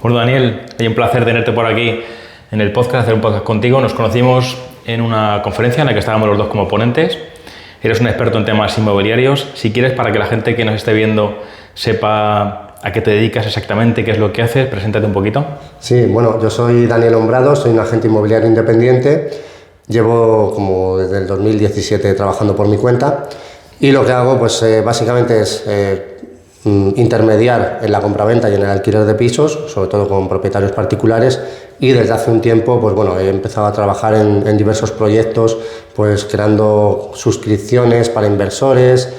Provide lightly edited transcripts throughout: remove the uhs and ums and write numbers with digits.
Bueno, Daniel, hay un placer tenerte por aquí en el podcast, hacer un podcast contigo. Nos conocimos en una conferencia en la que estábamos los dos como ponentes. Eres un experto en temas inmobiliarios. Si quieres, para que la gente que nos esté viendo sepa a qué te dedicas exactamente, qué es lo que haces, preséntate un poquito. Sí, bueno, yo soy Daniel Hombrado, soy un agente inmobiliario independiente. Llevo como desde el 2017 trabajando por mi cuenta y lo que hago pues básicamente es intermediar en la compraventa y en el alquiler de pisos, sobre todo con propietarios particulares, y desde hace un tiempo pues bueno, he empezado a trabajar en diversos proyectos, pues creando suscripciones para inversores,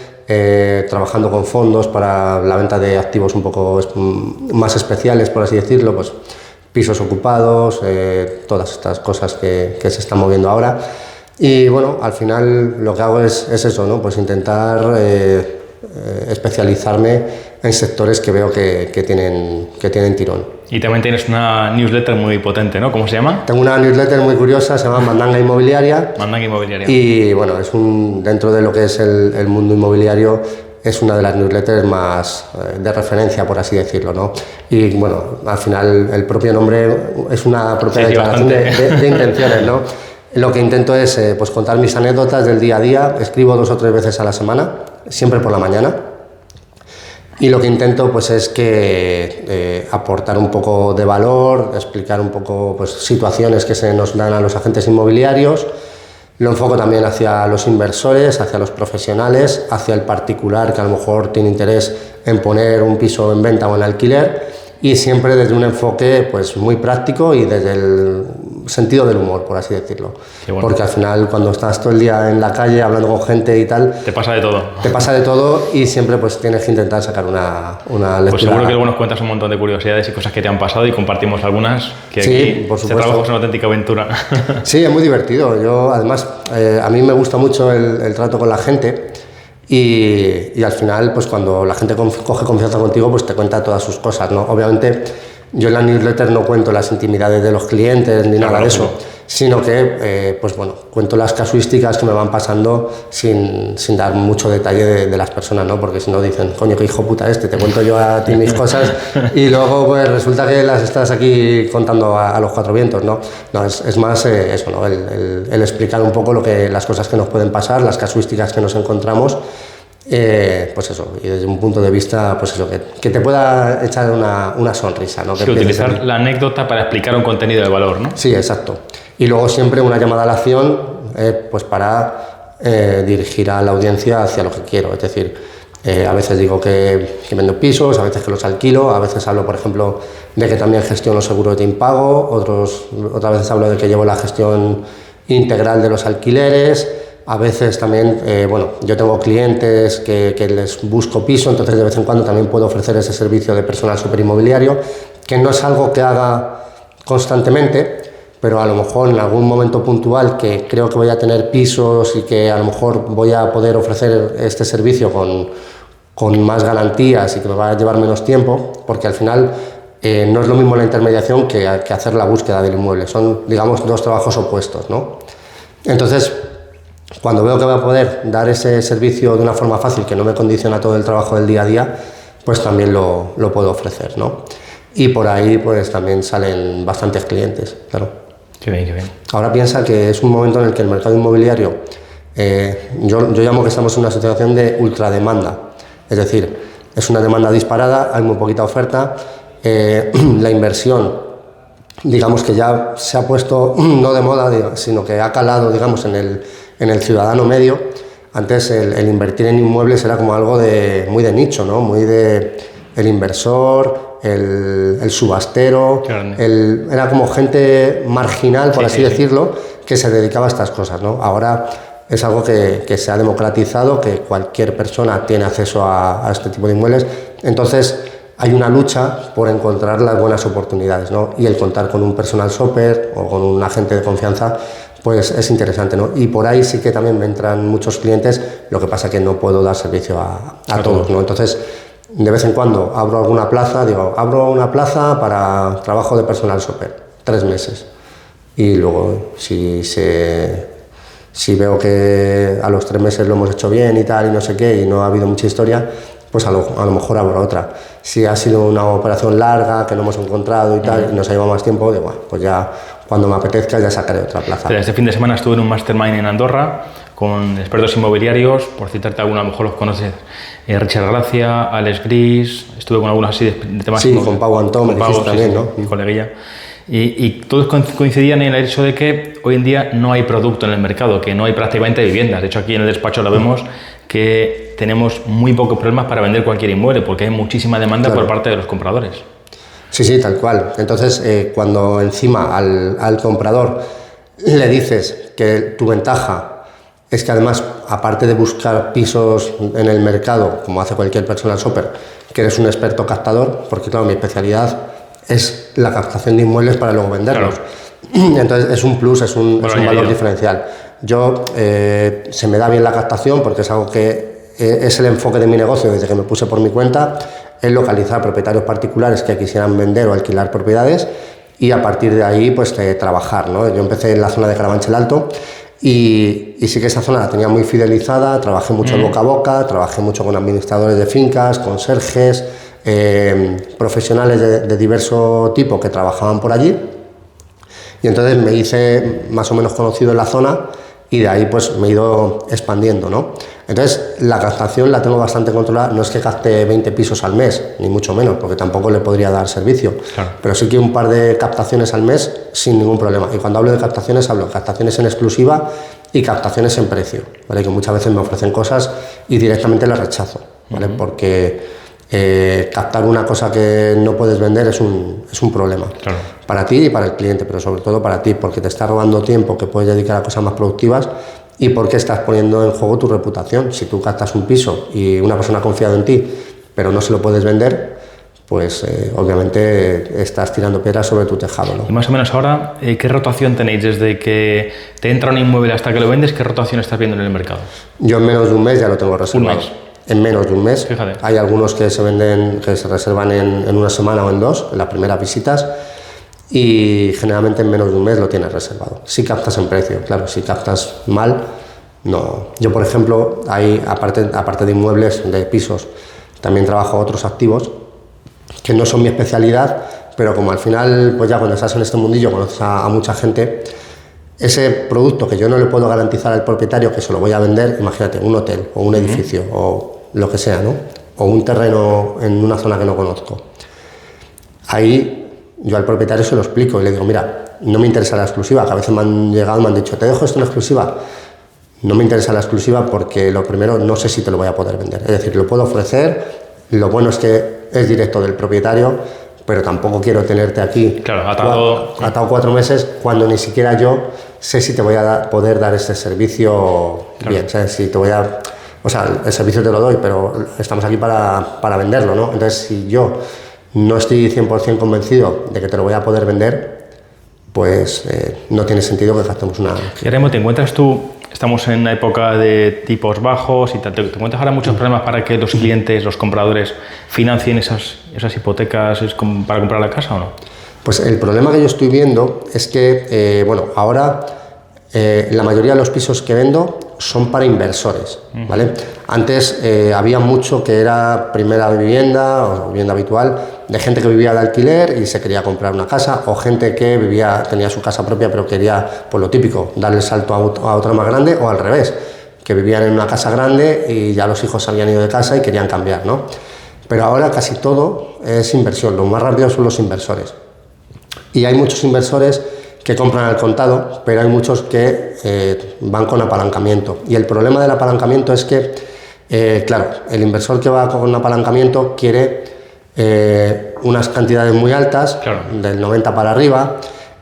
trabajando con fondos para la venta de activos un poco más especiales, por así decirlo, pues pisos ocupados, todas estas cosas que se están moviendo ahora. Y bueno, al final lo que hago es eso, ¿no? Pues intentar especializarme en sectores que veo que tienen tirón. Y también tienes una newsletter muy potente, ¿no? ¿Cómo se llama? Tengo una newsletter muy curiosa, se llama Mandanga Inmobiliaria. Mandanga Inmobiliaria. Y bueno, es dentro de lo que es el mundo inmobiliario, es una de las newsletters más de referencia, por así decirlo, ¿no? Y bueno, al final el propio nombre es una propia declaración de intenciones, ¿no? Lo que intento es pues contar mis anécdotas del día a día. Escribo 2 o 3 veces a la semana, siempre por la mañana. Y lo que intento pues es que aportar un poco de valor, explicar un poco pues situaciones que se nos dan a los agentes inmobiliarios. Lo enfoco también hacia los inversores, hacia los profesionales, hacia el particular que a lo mejor tiene interés en poner un piso en venta o en alquiler, y siempre desde un enfoque pues muy práctico y desde el sentido del humor, por así decirlo. Bueno. Porque al final cuando estás todo el día en la calle hablando con gente y tal, te pasa de todo. Te pasa de todo y siempre pues tienes que intentar sacar una lectura. Pues seguro que luego nos cuentas un montón de curiosidades y cosas que te han pasado y compartimos algunas, que sí, aquí por supuesto. Este trabajo es una auténtica aventura. Sí, es muy divertido. Yo además, a mí me gusta mucho el trato con la gente. Y al final, pues cuando la gente coge confianza contigo, pues te cuenta todas sus cosas, ¿no? Obviamente, yo en la newsletter no cuento las intimidades de los clientes ni nada de eso, sino que, pues bueno, cuento las casuísticas que me van pasando sin dar mucho detalle de las personas, ¿no? Porque si no dicen, coño, qué hijo puta te cuento yo a ti mis cosas y luego pues resulta que las estás aquí contando a los 4 vientos, ¿no? No, es más eso, ¿no? El explicar un poco las cosas que nos pueden pasar, las casuísticas que nos encontramos. Pues eso, y desde un punto de vista, pues eso, que te pueda echar una sonrisa, ¿no? Sí, utilizar la anécdota para explicar un contenido de valor, ¿no? Sí, exacto. Y luego siempre una llamada a la acción, pues para dirigir a la audiencia hacia lo que quiero. Es decir, a veces digo que vendo pisos, a veces que los alquilo, a veces hablo, por ejemplo, de que también gestiono seguros de impago, otras veces hablo de que llevo la gestión integral de los alquileres. A veces también, bueno, yo tengo clientes que les busco piso, entonces de vez en cuando también puedo ofrecer ese servicio de personal superinmobiliario, que no es algo que haga constantemente, pero a lo mejor en algún momento puntual que creo que voy a tener pisos y que a lo mejor voy a poder ofrecer este servicio con más garantías y que me va a llevar menos tiempo, porque al final no es lo mismo la intermediación que hacer la búsqueda del inmueble. Son, digamos, 2 trabajos opuestos, ¿no? Entonces, cuando veo que voy a poder dar ese servicio de una forma fácil, que no me condiciona todo el trabajo del día a día, pues también lo puedo ofrecer, ¿no? Y por ahí pues también salen bastantes clientes, claro. Qué bien, qué bien. Ahora piensa que es un momento en el que el mercado inmobiliario, yo llamo que estamos en una situación de ultrademanda, es decir, es una demanda disparada, hay muy poquita oferta, la inversión, digamos que ya se ha puesto no de moda, sino que ha calado, digamos, en el ciudadano medio. Antes el invertir en inmuebles era como algo muy de nicho, ¿no? Muy de el inversor, el subastero, era como gente marginal, por así decirlo, que se dedicaba a estas cosas, ¿no? Ahora es algo que se ha democratizado, que cualquier persona tiene acceso a este tipo de inmuebles. Entonces hay una lucha por encontrar las buenas oportunidades, ¿no? Y el contar con un personal shopper o con un agente de confianza pues es interesante, ¿no? Y por ahí sí que también me entran muchos clientes, lo que pasa que no puedo dar servicio a todos, ¿no? Entonces, de vez en cuando abro alguna plaza, abro una plaza para trabajo de personal shopper, 3 meses. Y luego, si veo que a los 3 meses lo hemos hecho bien y tal, y no sé qué, y no ha habido mucha historia, pues a lo mejor habrá otra. Si ha sido una operación larga que no hemos encontrado y tal, y nos ha llevado más tiempo, digo, bueno, pues ya cuando me apetezca ya sacaré otra plaza. Pero este fin de semana estuve en un mastermind en Andorra con expertos inmobiliarios, por citarte alguno, a lo mejor los conoces, Richard Gracia, Alex Gris, estuve con algunos así de temas. Sí, con Pau Antón, me dijiste también, ¿no? Mi coleguilla. Y todos coincidían en el hecho de que hoy en día no hay producto en el mercado, que no hay prácticamente viviendas. De hecho, aquí en el despacho lo vemos que tenemos muy pocos problemas para vender cualquier inmueble, porque hay muchísima demanda por parte de los compradores. Sí, tal cual. Entonces, cuando encima al comprador le dices que tu ventaja es que además, aparte de buscar pisos en el mercado, como hace cualquier personal shopper, que eres un experto captador, porque claro, mi especialidad es la captación de inmuebles para luego venderlos. Claro. Entonces es un plus, es un valor diferencial. Yo se me da bien la captación porque es algo que es el enfoque de mi negocio desde que me puse por mi cuenta, es localizar propietarios particulares que quisieran vender o alquilar propiedades y a partir de ahí pues trabajar, ¿no? Yo empecé en la zona de Carabanchel Alto y sí que esa zona la tenía muy fidelizada, trabajé mucho boca a boca, trabajé mucho con administradores de fincas, conserjes, profesionales de diverso tipo que trabajaban por allí y entonces me hice más o menos conocido en la zona y de ahí pues me he ido expandiendo, ¿no? Entonces la captación la tengo bastante controlada, no es que capte 20 pisos al mes, ni mucho menos, porque tampoco le podría dar servicio, claro. Pero sí que un par de captaciones al mes sin ningún problema. Y cuando hablo de captaciones, hablo de captaciones en exclusiva y captaciones en precio, ¿vale? Que muchas veces me ofrecen cosas y directamente las rechazo, ¿vale? Porque captar una cosa que no puedes vender es un problema, claro. Para ti y para el cliente, pero sobre todo para ti, porque te está robando tiempo que puedes dedicar a cosas más productivas y porque estás poniendo en juego tu reputación. Si tú captas un piso y una persona ha confiado en ti, pero no se lo puedes vender, pues obviamente estás tirando piedras sobre tu tejado, ¿no? Y más o menos ahora, ¿qué rotación tenéis desde que te entra un inmueble hasta que lo vendes? ¿Qué rotación estás viendo en el mercado? Yo en menos de un mes ya lo tengo reservado. ¿Un mes? En menos de un mes. Fíjate. Hay algunos que se venden, que se reservan en una semana o en dos, en las primeras visitas, y generalmente en menos de un mes lo tienes reservado. Si captas en precio, claro, si captas mal, no. Yo, por ejemplo, aparte de inmuebles, de pisos, también trabajo otros activos que no son mi especialidad, pero como al final, pues ya cuando estás en este mundillo conoces a mucha gente, ese producto que yo no le puedo garantizar al propietario que se lo voy a vender, imagínate, un hotel o un edificio o lo que sea, ¿no? O un terreno en una zona que no conozco. Ahí yo al propietario se lo explico y le digo, mira, no me interesa la exclusiva, que a veces me han llegado y me han dicho, te dejo esto en exclusiva. No me interesa la exclusiva porque lo primero, no sé si te lo voy a poder vender. Es decir, lo puedo ofrecer, lo bueno es que es directo del propietario, pero tampoco quiero tenerte aquí, claro, atado 4 meses cuando ni siquiera yo sé si te voy a poder dar este servicio, claro. Bien, ¿sabes? Si te voy a, o sea, el servicio te lo doy, pero estamos aquí para venderlo, ¿no? Entonces, si yo no estoy 100% convencido de que te lo voy a poder vender, pues no tiene sentido que gastemos una... Y Remo, ¿te encuentras tú? Estamos en una época de tipos bajos y tal. ¿Te encuentras ahora muchos problemas para que los clientes, los compradores, financien esas hipotecas para comprar la casa o no? Pues el problema que yo estoy viendo es que, ahora la mayoría de los pisos que vendo son para inversores, ¿vale? Antes había mucho que era primera vivienda o vivienda habitual, de gente que vivía de alquiler y se quería comprar una casa, o gente que tenía su casa propia pero quería, pues lo típico, darle el salto a otra más grande, o al revés, que vivían en una casa grande y ya los hijos se habían ido de casa y querían cambiar, ¿no? Pero ahora casi todo es inversión, lo más rápido son los inversores. Y hay muchos inversores que compran al contado, pero hay muchos que van con apalancamiento. Y el problema del apalancamiento es que, claro, el inversor que va con apalancamiento quiere unas cantidades muy altas, claro, del 90 para arriba,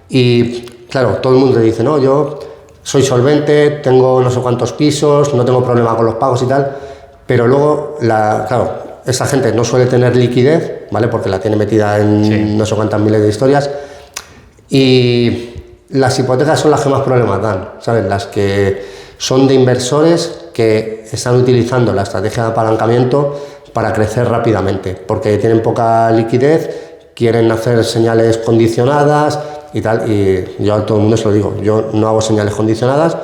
y claro, todo el mundo dice, no, yo soy solvente, tengo no sé cuántos pisos, no tengo problema con los pagos y tal, pero luego, claro, esa gente no suele tener liquidez, ¿vale? Porque la tiene metida en no sé cuántas miles de historias, y las hipotecas son las que más problemas dan, ¿sabes? Las que son de inversores que están utilizando la estrategia de apalancamiento para crecer rápidamente, porque tienen poca liquidez, quieren hacer señales condicionadas y tal, y yo a todo el mundo se lo digo, yo no hago señales condicionadas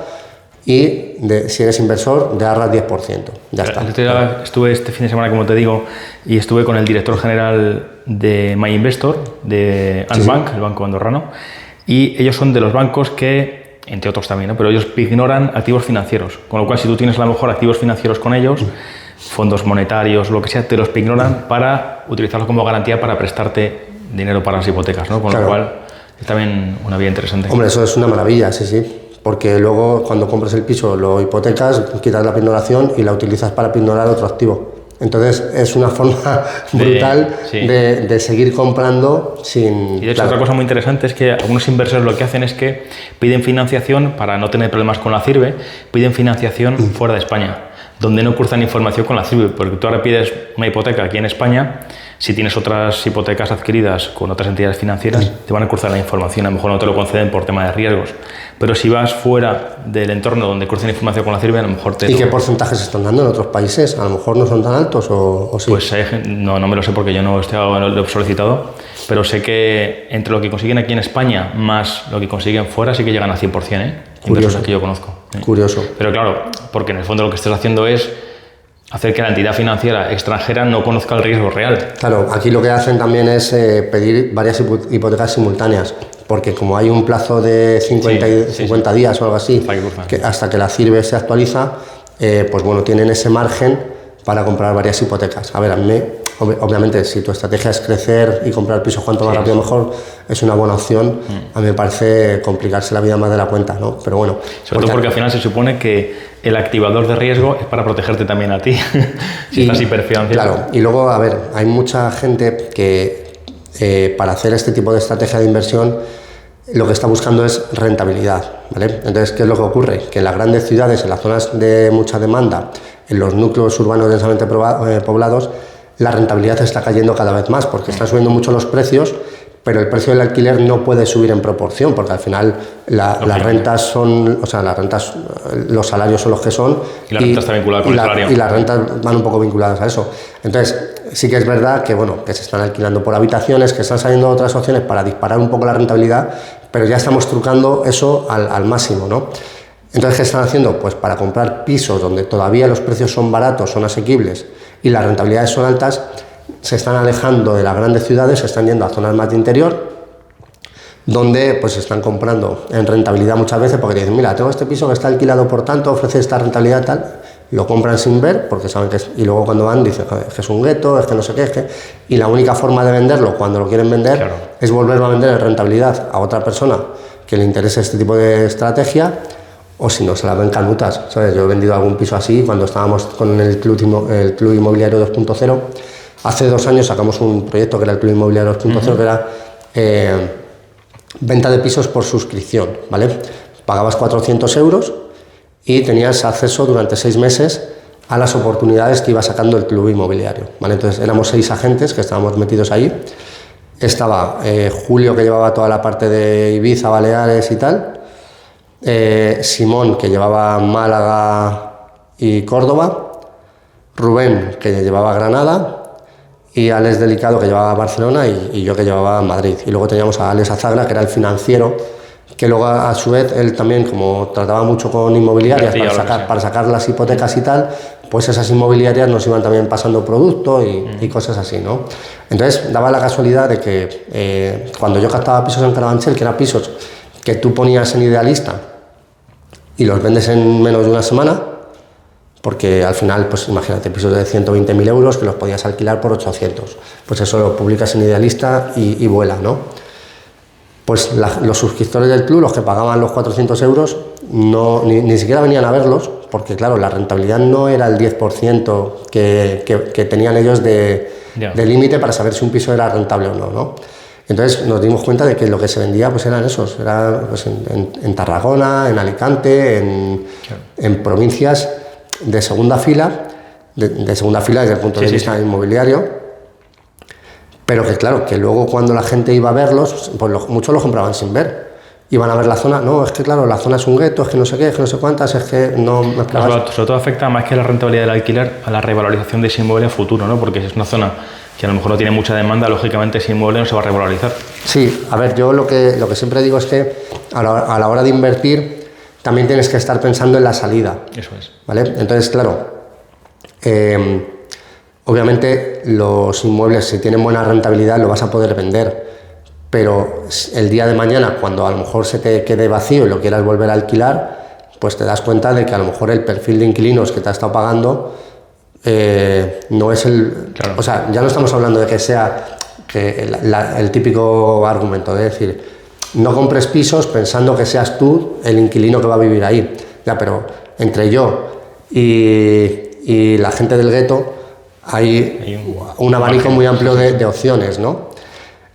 y si eres inversor, de ahorras 10%. Ya está. Estuve este fin de semana, como te digo, y estuve con el director general de MyInvestor, de Ansbank, el banco andorrano, y ellos son de los bancos que, entre otros también, ¿no? Pero ellos ignoran activos financieros, con lo cual si tú tienes a lo mejor activos financieros con ellos, fondos monetarios, lo que sea, te los ignoran para utilizarlos como garantía para prestarte dinero para las hipotecas, ¿no? Con lo cual es también una vía interesante. Hombre, eso es una maravilla, sí. Porque luego cuando compras el piso lo hipotecas, quitas la pignoración y la utilizas para pignorar otro activo. Entonces es una forma brutal de seguir comprando sin... Y de hecho otra cosa muy interesante es que algunos inversores lo que hacen es que piden financiación para no tener problemas con la CIRBE, piden financiación fuera de España, donde no cruzan información con la CIRBE, porque tú ahora pides una hipoteca aquí en España, si tienes otras hipotecas adquiridas con otras entidades financieras, te van a cruzar la información, a lo mejor no te lo conceden por tema de riesgos, pero si vas fuera del entorno donde crucen información con la CIRBE, a lo mejor te... ¿Y qué porcentajes están dando en otros países? A lo mejor no son tan altos o sí. Pues no me lo sé porque yo no lo he solicitado, pero sé que entre lo que consiguen aquí en España más lo que consiguen fuera sí que llegan al 100%, ¿eh? Curioso. Que yo conozco. Curioso. Pero claro, porque en el fondo lo que estás haciendo es hacer que la entidad financiera extranjera no conozca el riesgo real. Claro, aquí lo que hacen también es pedir varias hipotecas simultáneas, porque como hay un plazo de 50 días o algo así, que hasta que la CIRBE se actualiza, pues bueno, tienen ese margen para comprar varias hipotecas. A ver, a mí, obviamente, si tu estrategia es crecer y comprar pisos cuanto más rápido mejor, es una buena opción. A mí me parece complicarse la vida más de la cuenta, ¿no? Pero bueno. Sobre todo porque al final se supone que el activador de riesgo es para protegerte también a ti, si estás hiperfinanciado. Claro, y luego, a ver, hay mucha gente que para hacer este tipo de estrategia de inversión lo que está buscando es rentabilidad, ¿vale? Entonces, ¿qué es lo que ocurre? Que en las grandes ciudades, en las zonas de mucha demanda, en los núcleos urbanos densamente poblados, la rentabilidad está cayendo cada vez más porque están subiendo mucho los precios, pero el precio del alquiler no puede subir en proporción porque al final las rentas son, o sea, los salarios son los que son y la renta está vinculada con el salario. Y las rentas van un poco vinculadas a eso. Entonces, sí que es verdad que, bueno, que se están alquilando por habitaciones, que están saliendo otras opciones para disparar un poco la rentabilidad, pero ya estamos trucando eso al máximo, ¿no? Entonces, ¿qué están haciendo? Pues para comprar pisos donde todavía los precios son baratos, son asequibles y las rentabilidades son altas, se están alejando de las grandes ciudades, se están yendo a zonas más de interior, donde pues se están comprando en rentabilidad muchas veces porque dicen, mira, tengo este piso que está alquilado por tanto, ofrece esta rentabilidad tal, lo compran sin ver porque saben que es, y luego cuando van dicen es que es un gueto, es que no sé qué, es que... Y la única forma de venderlo cuando lo quieren vender es volverlo a vender en rentabilidad a otra persona que le interese este tipo de estrategia, o si no, se la ven canutas, ¿sabes? Yo he vendido algún piso así cuando estábamos con el Club Inmobiliario 2.0. Hace 2 años sacamos un proyecto que era el Club Inmobiliario 2.0, que era venta de pisos por suscripción, ¿vale? Pagabas 400 euros y tenías acceso durante 6 meses a las oportunidades que iba sacando el Club Inmobiliario, ¿vale? Entonces éramos 6 agentes que estábamos metidos ahí. Estaba Julio, que llevaba toda la parte de Ibiza, Baleares y tal. Simón, que llevaba Málaga y Córdoba. Rubén, que llevaba Granada. Y Alex Delicado, que llevaba Barcelona, y yo, que llevaba Madrid. Y luego teníamos a Alex Azagra, que era el financiero, que luego a su vez él también, como trataba mucho con inmobiliarias para sacar las hipotecas y tal, pues esas inmobiliarias nos iban también pasando producto y cosas así, ¿no? Entonces daba la casualidad de que cuando yo captaba pisos en Carabanchel, que eran pisos que tú ponías en Idealista y los vendes en menos de una semana, porque al final, pues imagínate, pisos de 120.000 euros que los podías alquilar por 800, pues eso lo publicas en Idealista y vuela, ¿no? Pues los suscriptores del club, los que pagaban los 400 euros, ni siquiera venían a verlos, porque claro, la rentabilidad no era el 10% que tenían ellos de límite para saber si un piso era rentable o no, ¿no? Entonces nos dimos cuenta de que lo que se vendía pues eran esos, era pues en Tarragona, en Alicante, en provincias de segunda fila, de segunda fila desde el punto de vista inmobiliario, pero que claro, que luego cuando la gente iba a verlos, pues muchos los compraban sin ver. Iban a ver la zona, no, es que claro, la zona es un gueto, es que no sé qué, es que no sé cuántas, es que no me esperaba. Sobre todo afecta más que la rentabilidad del alquiler a la revalorización de ese inmueble a futuro, ¿no? Porque si es una zona que a lo mejor no tiene mucha demanda, lógicamente ese inmueble no se va a revalorizar. Sí, a ver, yo lo que siempre digo es que a la hora de invertir también tienes que estar pensando en la salida. Eso es. ¿Vale? Entonces, claro, obviamente los inmuebles, si tienen buena rentabilidad, lo vas a poder vender, pero el día de mañana, cuando a lo mejor se te quede vacío y lo quieras volver a alquilar, pues te das cuenta de que a lo mejor el perfil de inquilinos que te ha estado pagando no es el... Claro. O sea, ya no estamos hablando de que sea el típico argumento de decir, no compres pisos pensando que seas tú el inquilino que va a vivir ahí. Ya, pero entre yo y la gente del gueto hay un abanico muy amplio de opciones, ¿no?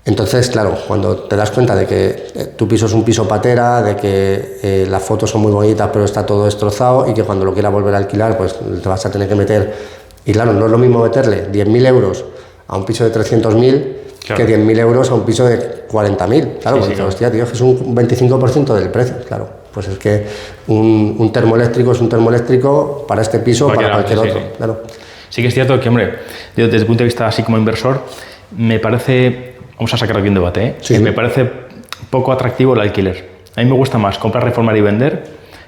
Entonces, claro, cuando te das cuenta de que tu piso es un piso patera, de que las fotos son muy bonitas pero está todo destrozado y que cuando lo quieras volver a alquilar pues te vas a tener que meter... Y claro, no es lo mismo meterle 10.000 euros a un piso de 300.000 claro, que 10.000 euros a un piso de 40.000. Claro, sí, porque claro. hostia, tío, que es un 25% del precio, claro. Pues es que un termoeléctrico es un termoeléctrico para este piso o para cualquier otro, sí. claro. Sí que es cierto que, hombre, yo desde el punto de vista así como inversor, me parece, vamos a sacar aquí un debate, ¿eh? Sí. Me parece poco atractivo el alquiler. A mí me gusta más comprar, reformar y vender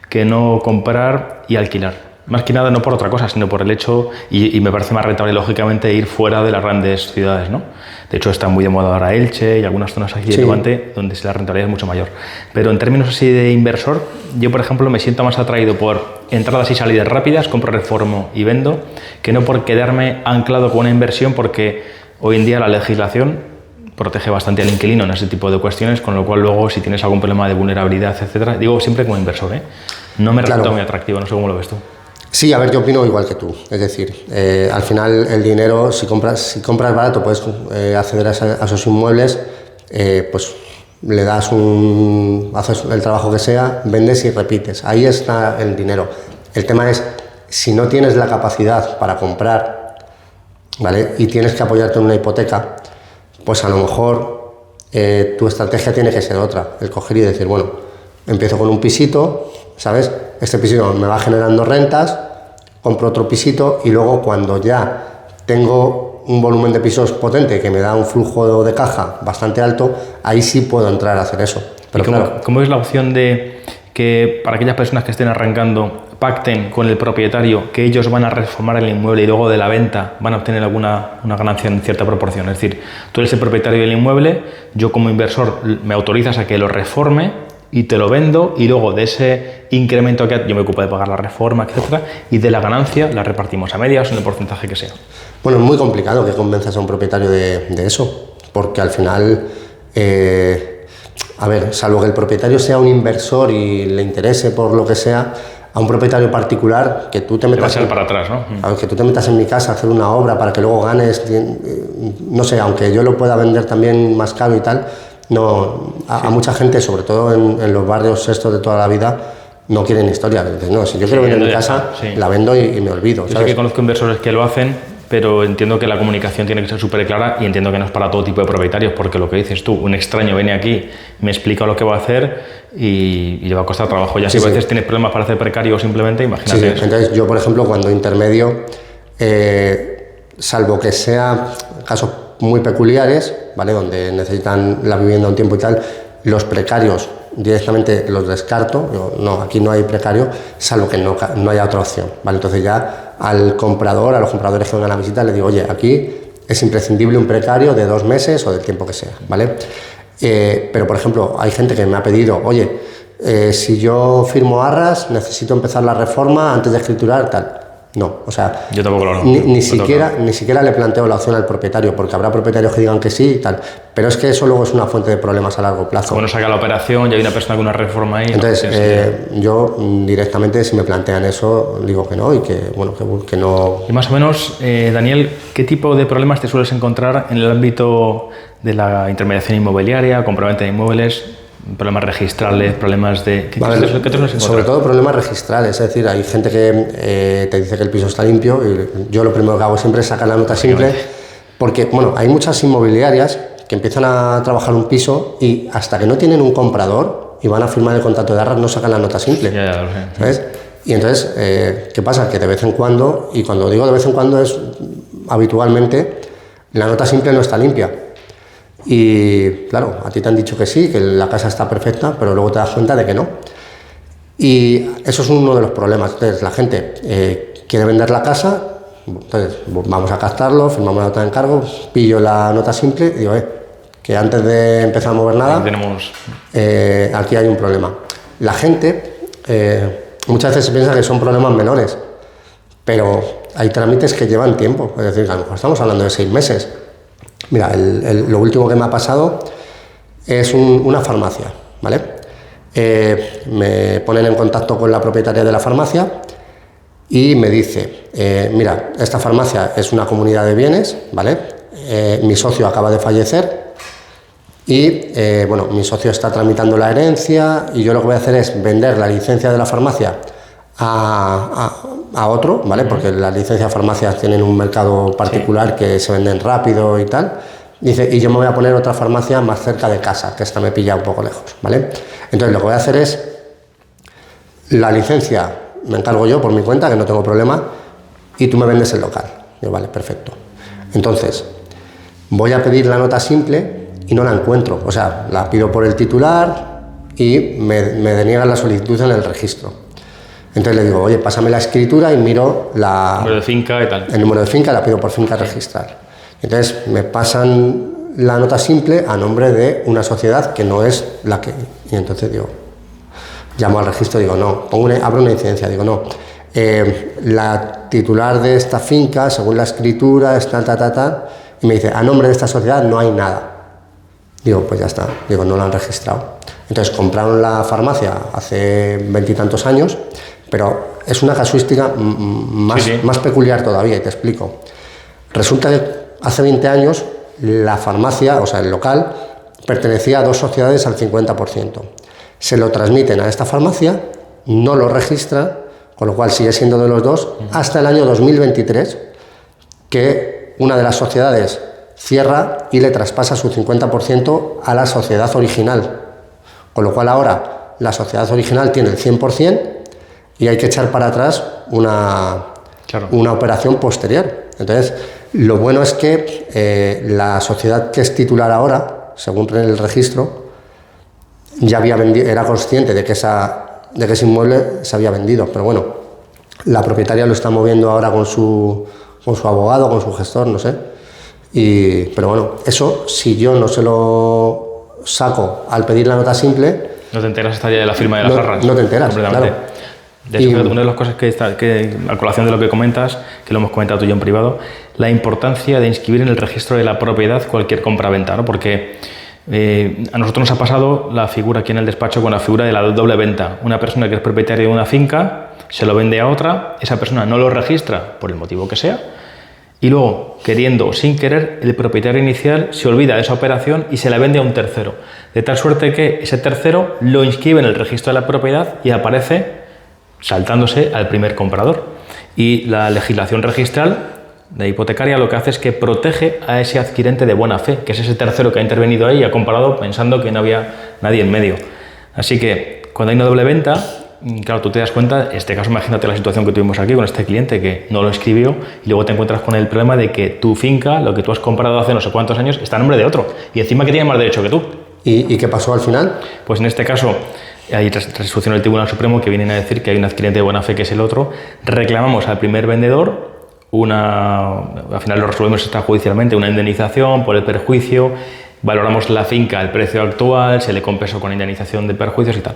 que no comprar y alquilar. Más que nada no por otra cosa, sino por el hecho, y me parece más rentable, lógicamente, ir fuera de las grandes ciudades, ¿no? De hecho, está muy de moda ahora Elche y algunas zonas aquí de Levante, donde la rentabilidad es mucho mayor. Pero en términos así de inversor, yo, por ejemplo, me siento más atraído por entradas y salidas rápidas, compro, reformo y vendo, que no por quedarme anclado con una inversión, porque hoy en día la legislación protege bastante al inquilino en ese tipo de cuestiones, con lo cual luego, si tienes algún problema de vulnerabilidad, etcétera, digo siempre como inversor, no me resulta muy atractivo, no sé cómo lo ves tú. Sí, a ver, yo opino igual que tú. Es decir, al final el dinero, si compras barato, puedes acceder a esos inmuebles, pues le das haces el trabajo que sea, vendes y repites. Ahí está el dinero. El tema es, si no tienes la capacidad para comprar, ¿vale? Y tienes que apoyarte en una hipoteca, pues a lo mejor tu estrategia tiene que ser otra. El coger y decir, bueno, empiezo con un pisito, ¿sabes? Este pisito me va generando rentas, compro otro pisito y luego cuando ya tengo un volumen de pisos potente que me da un flujo de caja bastante alto, ahí sí puedo entrar a hacer eso. Pero ¿Cómo es la opción de que para aquellas personas que estén arrancando pacten con el propietario que ellos van a reformar el inmueble y luego de la venta van a obtener una ganancia en cierta proporción? Es decir, tú eres el propietario del inmueble, yo como inversor me autorizas a que lo reforme y te lo vendo y luego de ese incremento que yo me ocupo de pagar la reforma, etcétera, y de la ganancia la repartimos a medias o en el porcentaje que sea. Bueno, es muy complicado que convenzas a un propietario de eso, porque al final, a ver, salvo que el propietario sea un inversor y le interese por lo que sea, a un propietario particular que tú te metas para atrás, ¿no? Que tú te metas en mi casa a hacer una obra para que luego ganes, no sé, aunque yo lo pueda vender también más caro y tal. No, a mucha gente, sobre todo en los barrios estos de toda la vida, no quieren historia. Dices, no, si yo quiero vender mi casa, la vendo y me olvido. Yo sé que conozco inversores que lo hacen, pero entiendo que la comunicación tiene que ser súper clara y entiendo que no es para todo tipo de propietarios, porque lo que dices tú, un extraño viene aquí, me explica lo que va a hacer y le va a costar trabajo. Ya si a veces tienes problemas para hacer precario simplemente, imagínate. Sí. Entonces yo, por ejemplo, cuando intermedio, salvo que sea casos muy peculiares, ¿vale? Donde necesitan la vivienda un tiempo y tal, los precarios directamente los descarto. Digo, no, aquí no hay precario, salvo que no haya otra opción, ¿vale? Entonces ya a los compradores que vengan a la visita, les digo, oye, aquí es imprescindible un precario de 2 meses o del tiempo que sea, ¿vale? Pero, por ejemplo, hay gente que me ha pedido, oye, si yo firmo arras, necesito empezar la reforma antes de escriturar, tal. No, o sea, yo tampoco lo ni siquiera le planteo la opción al propietario, porque habrá propietarios que digan que sí y tal, pero es que eso luego es una fuente de problemas a largo plazo. Bueno, saca la operación y hay una persona con una reforma ahí. Entonces, yo directamente, si me plantean eso, digo que no y que, bueno, que no... Y más o menos, Daniel, ¿qué tipo de problemas te sueles encontrar en el ámbito de la intermediación inmobiliaria, compraventa de inmuebles? Problemas registrales, problemas de... ¿Qué te sueles encontrar? Sobre todo problemas registrales, es decir, hay gente que te dice que el piso está limpio y yo lo primero que hago siempre es sacar la nota simple, porque, bueno, hay muchas inmobiliarias que empiezan a trabajar un piso y hasta que no tienen un comprador y van a firmar el contrato de arras no sacan la nota simple, ya lo sé. ¿sabes? Y entonces, ¿qué pasa? Que de vez en cuando, y cuando digo de vez en cuando es habitualmente, la nota simple no está limpia. Y claro, a ti te han dicho que sí, que la casa está perfecta, pero luego te das cuenta de que no. Y eso es uno de los problemas. Entonces, la gente quiere vender la casa, entonces vamos a captarlo, firmamos la nota de encargo, pillo la nota simple y digo, que antes de empezar a mover nada, aquí hay un problema. La gente muchas veces se piensa que son problemas menores, pero hay trámites que llevan tiempo, es decir, a lo mejor estamos hablando de 6 meses. Mira, lo último que me ha pasado es una farmacia, ¿vale? Me ponen en contacto con la propietaria de la farmacia y me dice, mira, esta farmacia es una comunidad de bienes, ¿vale? Mi socio acaba de fallecer y, bueno, mi socio está tramitando la herencia y yo lo que voy a hacer es vender la licencia de la farmacia a otro, ¿vale? Porque las licencias de farmacias tienen un mercado particular que se venden rápido y tal. Dice, y yo me voy a poner otra farmacia más cerca de casa, que esta me pilla un poco lejos, ¿vale? Entonces lo que voy a hacer es, la licencia me encargo yo por mi cuenta, que no tengo problema, y tú me vendes el local. Digo, vale, perfecto. Entonces, voy a pedir la nota simple y no la encuentro. O sea, la pido por el titular y me deniegan la solicitud en el registro. Entonces le digo, oye, pásame la escritura y miro el número de finca y tal. El número de finca, la pido por finca registrar. Entonces me pasan la nota simple a nombre de una sociedad que no es la que... Y entonces digo, llamo al registro y digo, no, abro una incidencia, digo, no, la titular de esta finca, según la escritura, es tal, y me dice, a nombre de esta sociedad no hay nada. Digo, pues ya está, digo, no la han registrado. Entonces compraron la farmacia hace 20 y tantos años, pero es una casuística más peculiar todavía, y te explico. Resulta que hace 20 años la farmacia, o sea, el local, pertenecía a 2 sociedades al 50%. Se lo transmiten a esta farmacia, no lo registra, con lo cual sigue siendo de los dos, hasta el año 2023, que una de las sociedades cierra y le traspasa su 50% a la sociedad original. Con lo cual ahora la sociedad original tiene el 100% y hay que echar para atrás una operación posterior. Entonces, lo bueno es que la sociedad que es titular ahora, según el registro, ya había vendido, era consciente de que ese inmueble se había vendido, pero bueno, la propietaria lo está moviendo ahora con su abogado, con su gestor, no sé. Pero bueno, eso, si yo no se lo saco al pedir la nota simple... No te enteras hasta ya de la firma de las arras. No te enteras, claro. De hecho, una de las cosas que a colación de lo que comentas, que lo hemos comentado tú y yo en privado, la importancia de inscribir en el registro de la propiedad cualquier compra-venta, ¿no? Porque a nosotros nos ha pasado la figura aquí en el despacho con la figura de la doble venta. Una persona que es propietaria de una finca se lo vende a otra, esa persona no lo registra por el motivo que sea, y luego, queriendo o sin querer, el propietario inicial se olvida de esa operación y se la vende a un tercero. De tal suerte que ese tercero lo inscribe en el registro de la propiedad y aparece saltándose al primer comprador. Y la legislación registral de hipotecaria lo que hace es que protege a ese adquirente de buena fe, que es ese tercero que ha intervenido ahí y ha comprado pensando que no había nadie en medio. Así que cuando hay una doble venta, claro, tú te das cuenta, en este caso imagínate la situación que tuvimos aquí con este cliente que no lo escribió y luego te encuentras con el problema de que tu finca, lo que tú has comprado hace no sé cuántos años, está a nombre de otro y encima que tiene más derecho que tú. ¿Y qué pasó al final? Pues en este caso hay resolución del Tribunal Supremo que vienen a decir que hay un adquirente de buena fe que es el otro. Reclamamos al primer vendedor al final lo resolvemos extrajudicialmente, una indemnización por el perjuicio. Valoramos la finca al precio actual, se le compensó con indemnización de perjuicios y tal.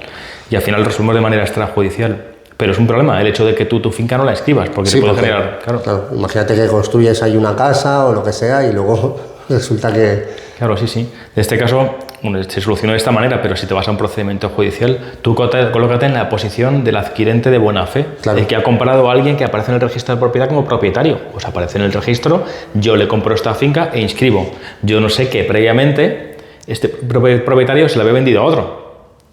Y al final resolvemos de manera extrajudicial. Pero es un problema el hecho de que tú tu finca no la escribas, porque se puede generar... Claro, imagínate que construyes ahí una casa o lo que sea y luego resulta que... Claro, sí. En este caso se solucionó de esta manera, pero si te vas a un procedimiento judicial, tú colócate en la posición del adquirente de buena fe, el que ha comprado a alguien que aparece en el registro de propiedad como propietario. Pues aparece en el registro, yo le compro esta finca e inscribo. Yo no sé que previamente este propietario se la había vendido a otro.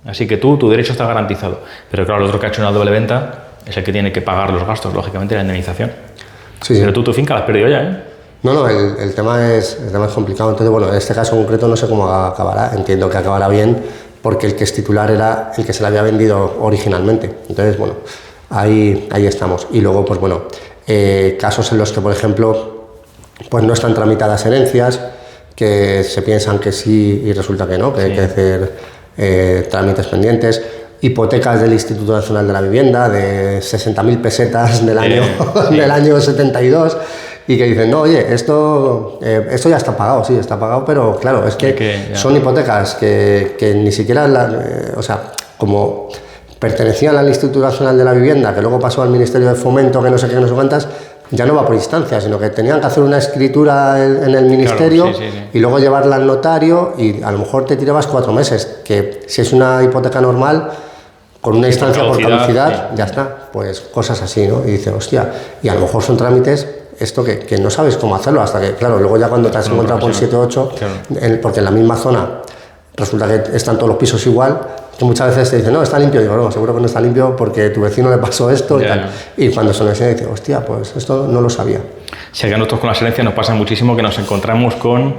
Así que tu derecho está garantizado. Pero claro, el otro que ha hecho una doble venta es el que tiene que pagar los gastos, lógicamente, la indemnización. Sí. Pero tú tu finca la has perdido ya, ¿eh? No, el tema es complicado. Entonces, bueno, en este caso concreto no sé cómo acabará. Entiendo que acabará bien porque el que es titular era el que se le había vendido originalmente. Entonces, bueno, ahí estamos. Y luego, pues bueno, casos en los que, por ejemplo, pues no están tramitadas herencias, que se piensan que sí y resulta que no, que hay que hacer trámites pendientes. hipotecas del Instituto Nacional de la Vivienda de 60.000 pesetas del año 72 y que dicen, no, oye, esto ya está pagado, sí, está pagado, pero claro, es que son hipotecas que ni siquiera, o sea, como pertenecían al Instituto Nacional de la Vivienda, que luego pasó al Ministerio de Fomento, que no sé qué, no sé cuántas, ya no va por instancias, sino que tenían que hacer una escritura en el ministerio y luego llevarla al notario y a lo mejor te tirabas 4 meses, que si es una hipoteca normal, con una instancia por caducidad, ya está, pues cosas así, ¿no? Y dices, hostia, y a lo mejor son trámites, esto que no sabes cómo hacerlo, hasta que, claro, luego ya cuando te has encontrado con 7 o 8, porque en la misma zona resulta que están todos los pisos igual, que muchas veces te dicen, no, está limpio. Y digo, no, seguro que no está limpio porque tu vecino le pasó esto y tal. Y cuando se lo enseña, dice, hostia, pues esto no lo sabía. Si acá nosotros con las herencias nos pasa muchísimo que nos encontramos con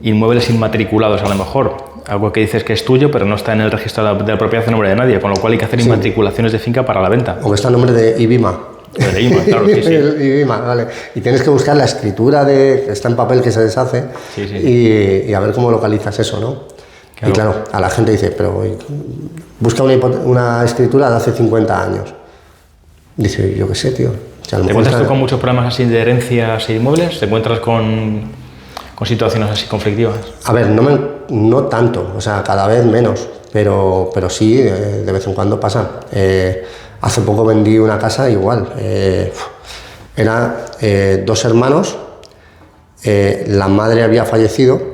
inmuebles inmatriculados, a lo mejor. Algo que dices que es tuyo, pero no está en el registro de la propiedad a nombre de nadie, con lo cual hay que hacer inmatriculaciones de finca para la venta. O que está en nombre de IBIMA. De IBIMA, claro, sí. IBIMA, vale. Y tienes que buscar la escritura que está en papel que se deshace y a ver cómo localizas eso, ¿no? Claro. Y claro, a la gente dice, pero busca una escritura de hace 50 años. Dice, yo qué sé, tío. O sea, ¿Te encuentras tú con muchos problemas así de herencias e inmuebles? ¿Te encuentras con situaciones así conflictivas? A ver, no tanto, o sea, cada vez menos, pero sí, de vez en cuando pasa. Hace poco vendí una casa igual. Era 2 hermanos, la madre había fallecido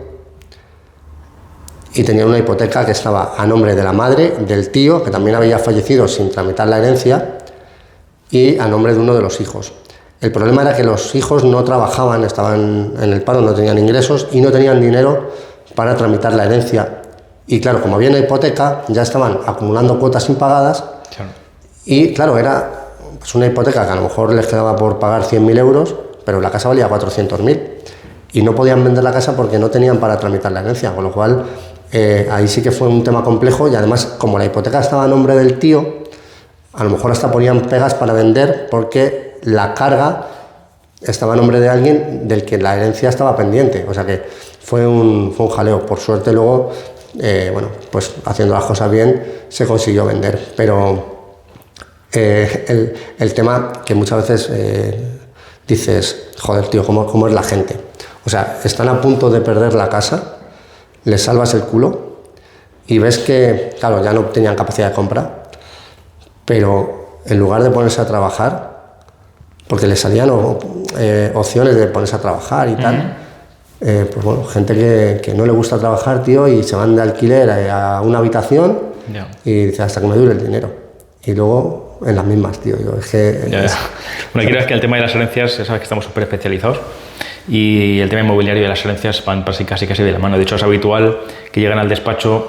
y tenía una hipoteca que estaba a nombre de la madre, del tío, que también había fallecido sin tramitar la herencia, y a nombre de uno de los hijos. El problema era que los hijos no trabajaban, estaban en el paro, no tenían ingresos y no tenían dinero para tramitar la herencia. Y claro, como había una hipoteca, ya estaban acumulando cuotas impagadas. Claro. Y claro, era pues una hipoteca que a lo mejor les quedaba por pagar 100.000 euros, pero la casa valía 400.000. Y no podían vender la casa porque no tenían para tramitar la herencia, con lo cual ahí sí que fue un tema complejo y además como la hipoteca estaba a nombre del tío, a lo mejor hasta ponían pegas para vender porque la carga estaba a nombre de alguien del que la herencia estaba pendiente, o sea que fue un jaleo. Por suerte luego, bueno, pues haciendo las cosas bien se consiguió vender, pero el tema que muchas veces dices, joder tío, ¿cómo es la gente? O sea, están a punto de perder la casa, les salvas el culo y ves que, claro, ya no tenían capacidad de compra, pero en lugar de ponerse a trabajar, porque les salían opciones de ponerse a trabajar y tal, pues bueno, gente que no le gusta trabajar, tío, y se van de alquiler a una habitación y dice, hasta que me dure el dinero. Y luego en las mismas, tío. Es que... Bueno, quiero es que el tema de las herencias, ya sabes que estamos súper especializados. Y el tema inmobiliario de las herencias van casi de la mano. De hecho, es habitual que lleguen al despacho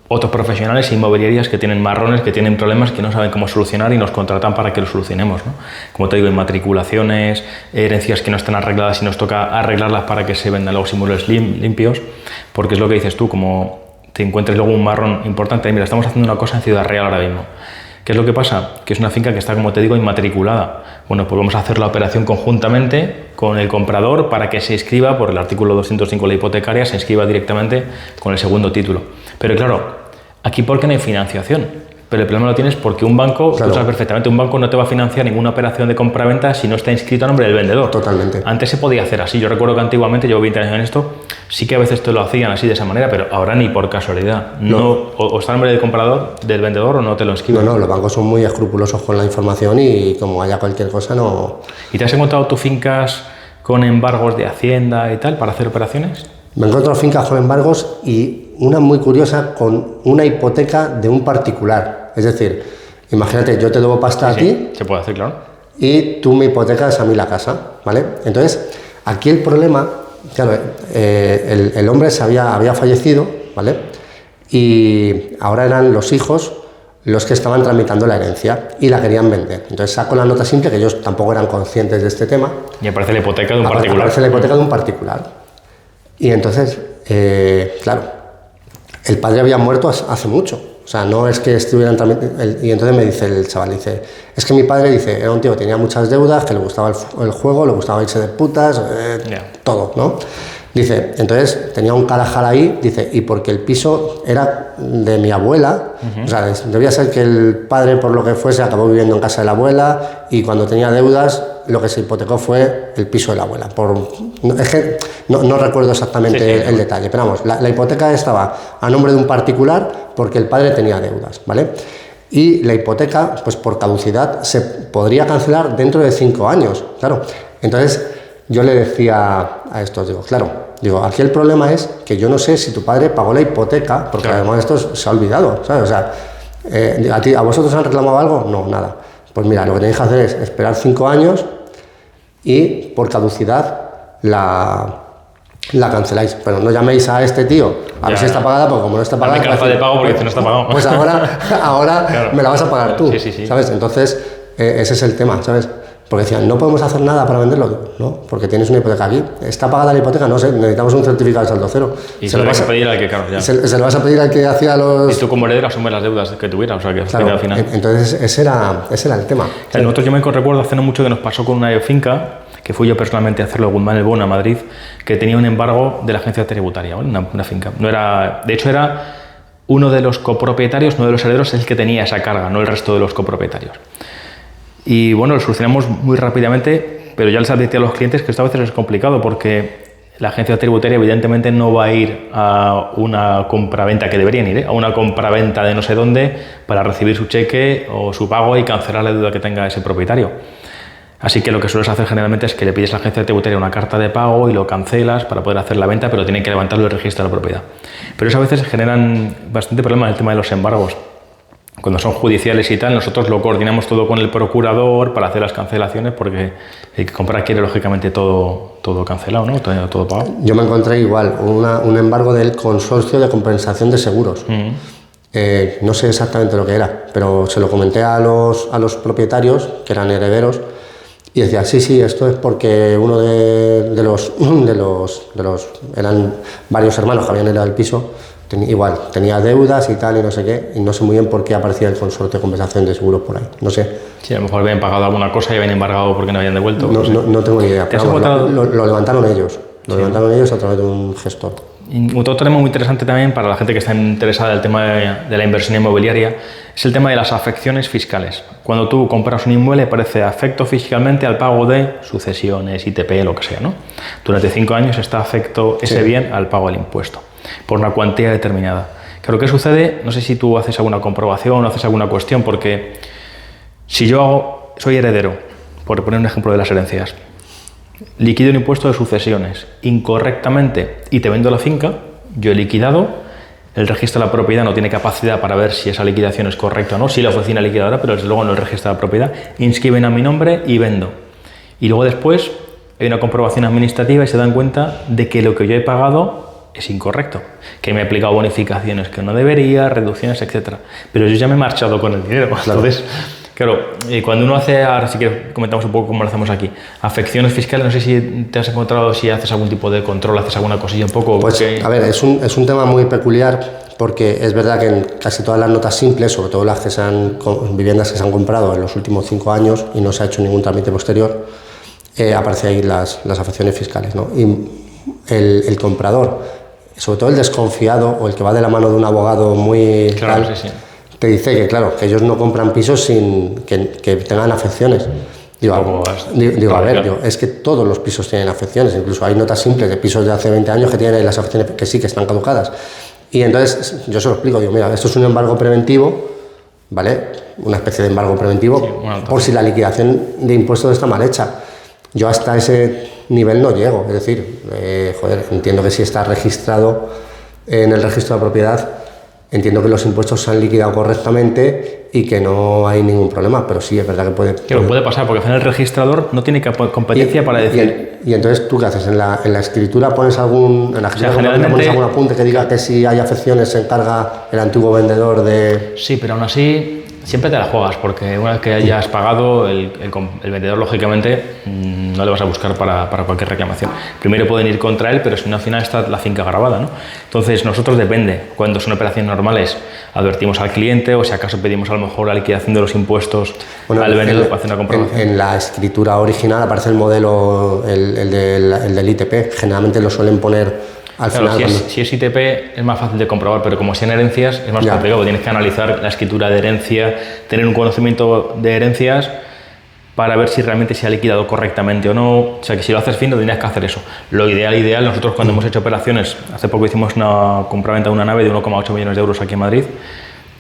otros profesionales inmobiliarias que tienen marrones, que tienen problemas, que no saben cómo solucionar y nos contratan para que los solucionemos, ¿no? Como te digo, inmatriculaciones, herencias que no están arregladas y nos toca arreglarlas para que se vendan los inmuebles limpios, porque es lo que dices tú, como te encuentres luego un marrón importante. Mira, estamos haciendo una cosa en Ciudad Real ahora mismo. ¿Qué es lo que pasa? Que es una finca que está, como te digo, inmatriculada. Bueno, pues vamos a hacer la operación conjuntamente con el comprador para que se inscriba por el artículo 205 de la hipotecaria, se inscriba directamente con el segundo título. Pero claro, aquí ¿por qué no hay financiación? Pero el problema lo tienes porque un banco, claro, tú sabes perfectamente, un banco no te va a financiar ninguna operación de compra-venta si no está inscrito a nombre del vendedor. Totalmente. Antes se podía hacer así. Yo recuerdo que antiguamente, llevo 20 años en esto, sí que a veces te lo hacían así de esa manera, pero ahora ni por casualidad. No. O está a nombre del comprador, del vendedor, o no te lo inscriben. No, los bancos son muy escrupulosos con la información y como haya cualquier cosa no... ¿Y te has encontrado tus fincas con embargos de Hacienda y tal para hacer operaciones? Me he encontrado fincas con embargos y una muy curiosa con una hipoteca de un particular. Es decir, imagínate, yo te debo pasta a ti. Se puede hacer, claro. Y tú me hipotecas a mí la casa, ¿vale? Entonces, aquí el problema, claro, el hombre había fallecido, ¿vale? Y ahora eran los hijos los que estaban tramitando la herencia y la querían vender. Entonces saco la nota simple, que ellos tampoco eran conscientes de este tema. Y aparece la hipoteca de un particular. Aparece la hipoteca de un particular. Y entonces, claro, el padre había muerto hace mucho. O sea, no es que estuvieran tramitando... Y entonces me dice el chaval, dice, es que mi padre, dice, era un tío que tenía muchas deudas, que le gustaba el juego, le gustaba irse de putas, todo, ¿no? Dice, entonces tenía un carajal ahí, dice, y porque el piso era de mi abuela, o sea, debía ser que el padre, por lo que fuese, acabó viviendo en casa de la abuela y cuando tenía deudas, lo que se hipotecó fue el piso de la abuela. Es que no recuerdo exactamente el detalle, pero vamos, la hipoteca estaba a nombre de un particular porque el padre tenía deudas, ¿vale? Y la hipoteca, pues por caducidad, se podría cancelar dentro de 5 años, claro. Entonces, yo le decía a estos, digo, aquí el problema es que yo no sé si tu padre pagó la hipoteca, porque además esto se ha olvidado, ¿sabes? O sea, ¿a vosotros han reclamado algo? No, nada. Pues mira, lo que tenéis que hacer es esperar 5 años y por caducidad la canceláis. Pero no llaméis a este tío a ver si está pagada, porque como no está pagada... Me de pago porque no está pagado. Pues ahora claro, me la vas a pagar tú, sí. ¿sabes? Entonces, ese es el tema, ¿sabes? Porque decían, no podemos hacer nada para venderlo. No, porque tienes una hipoteca aquí. ¿Está pagada la hipoteca? No sé, necesitamos un certificado de saldo cero. Y se lo vas a pedir al que, claro, ya. Se lo vas a pedir al que hacía los... Y tú como heredero asumes las deudas que tuviera, o sea, que claro, al final... Entonces, ese era el tema. Claro, nosotros, yo me recuerdo hace no mucho que nos pasó con una finca, que fui yo personalmente a hacerlo a Guzmán el Bono, a Madrid, que tenía un embargo de la agencia tributaria, ¿vale? Una finca. No era, de hecho, era uno de los copropietarios, uno de los herederos, el que tenía esa carga, no el resto de los copropietarios. Y bueno, lo solucionamos muy rápidamente, pero ya les advertí a los clientes que esto a veces es complicado porque la agencia tributaria evidentemente no va a ir a una compraventa, que deberían ir, a una compraventa de no sé dónde para recibir su cheque o su pago y cancelar la deuda que tenga ese propietario. Así que lo que sueles hacer generalmente es que le pides a la agencia tributaria una carta de pago y lo cancelas para poder hacer la venta, pero tienen que levantarlo el registro de la propiedad. Pero eso a veces generan bastante problema en el tema de los embargos. Cuando son judiciales y tal, nosotros lo coordinamos todo con el procurador para hacer las cancelaciones, porque el que compra quiere lógicamente todo cancelado, ¿no? Todo pagado. Yo me encontré igual, un embargo del Consorcio de Compensación de Seguros. No sé exactamente lo que era, pero se lo comenté a los propietarios, que eran herederos, y decía, sí, esto es porque uno de los eran varios hermanos que habían heredado el piso, tenía deudas y tal y no sé qué, y no sé muy bien por qué aparecía el consorcio de compensación de seguros por ahí, no sé. Sí, a lo mejor habían pagado alguna cosa y habían embargado porque no habían devuelto. No tengo ni idea, pero vamos, lo levantaron ellos, levantaron ellos a través de un gestor. Y otro tema muy interesante también para la gente que está interesada en el tema de la inversión inmobiliaria es el tema de las afecciones fiscales. Cuando tú compras un inmueble aparece afecto fiscalmente al pago de sucesiones, ITP, lo que sea, ¿no? Durante 5 años está afecto ese bien al pago del impuesto por una cuantía determinada. Claro, ¿qué sucede? No sé si tú haces alguna comprobación o haces alguna cuestión, porque si yo soy heredero, por poner un ejemplo de las herencias, liquido un impuesto de sucesiones incorrectamente y te vendo la finca, yo he liquidado, el registro de la propiedad no tiene capacidad para ver si esa liquidación es correcta o no, si la oficina liquidadora, pero desde luego no el registro de la propiedad, inscriben a mi nombre y vendo. Y luego después hay una comprobación administrativa y se dan cuenta de que lo que yo he pagado es incorrecto, que me he aplicado bonificaciones que no debería, reducciones, etc. Pero yo ya me he marchado con el dinero, claro. Entonces... Claro, cuando uno hace, ahora sí que comentamos un poco cómo lo hacemos aquí, afecciones fiscales, no sé si te has encontrado, si haces algún tipo de control, haces alguna cosilla un poco... Pues, a ver, es un tema muy peculiar, porque es verdad que en casi todas las notas simples, sobre todo las viviendas que se han comprado en los últimos 5 años y no se ha hecho ningún trámite posterior, aparece ahí las afecciones fiscales, ¿no? Y el comprador, sobre todo el desconfiado o el que va de la mano de un abogado muy... Claro, sí. Te dice que, claro, que ellos no compran pisos sin que tengan afecciones. Digo, es que todos los pisos tienen afecciones, incluso hay notas simples de pisos de hace 20 años que tienen las afecciones que sí, que están caducadas. Y entonces yo se lo explico, digo, mira, esto es un embargo preventivo, ¿vale? Una especie de embargo preventivo, sí, por si la liquidación de impuestos está mal hecha. Yo hasta ese nivel no llego, es decir, entiendo que si está registrado en el registro de la propiedad, entiendo que los impuestos se han liquidado correctamente y que no hay ningún problema, pero sí, es verdad que puede pasar, porque al final el registrador no tiene competencia para decir... Y entonces, ¿tú qué haces? ¿En la escritura pones algún apunte que diga que si hay afecciones se encarga el antiguo vendedor de...? Sí, pero aún así, siempre te la juegas, porque una vez que hayas pagado, el vendedor, lógicamente, no le vas a buscar para cualquier reclamación. Primero pueden ir contra él, pero si no, al final está la finca grabada, ¿no? Entonces, nosotros depende. Cuando son operaciones normales, advertimos al cliente, o si acaso pedimos a lo mejor la liquidación de los impuestos al vendedor para hacer una comprobación. En la escritura original aparece el modelo, el del ITP. Generalmente lo suelen poner al final. Si es ITP es más fácil de comprobar, pero como sean herencias es más complicado. Tienes que analizar la escritura de herencia, tener un conocimiento de herencias para ver si realmente se ha liquidado correctamente o no. O sea, que si lo haces fino tendrías que hacer eso. Lo ideal, nosotros cuando hemos hecho operaciones, hace poco hicimos una compraventa de una nave de 1,8 millones de euros aquí en Madrid,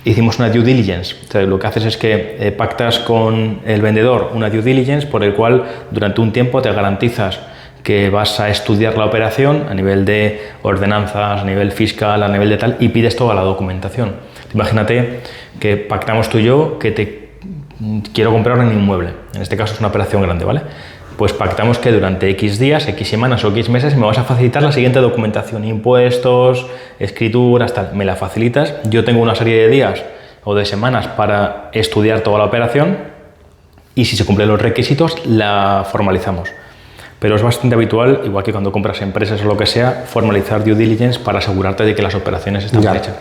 hicimos una due diligence. O sea, lo que haces es que pactas con el vendedor una due diligence por el cual durante un tiempo te garantizas que vas a estudiar la operación a nivel de ordenanzas, a nivel fiscal, a nivel de tal, y pides toda la documentación. Imagínate que pactamos tú y yo que quiero comprar un inmueble, en este caso es una operación grande, ¿vale? Pues pactamos que durante X días, X semanas o X meses me vas a facilitar la siguiente documentación, impuestos, escrituras, tal, me la facilitas, yo tengo una serie de días o de semanas para estudiar toda la operación y si se cumplen los requisitos la formalizamos. Pero es bastante habitual, igual que cuando compras empresas o lo que sea, formalizar due diligence para asegurarte de que las operaciones están bien hechas.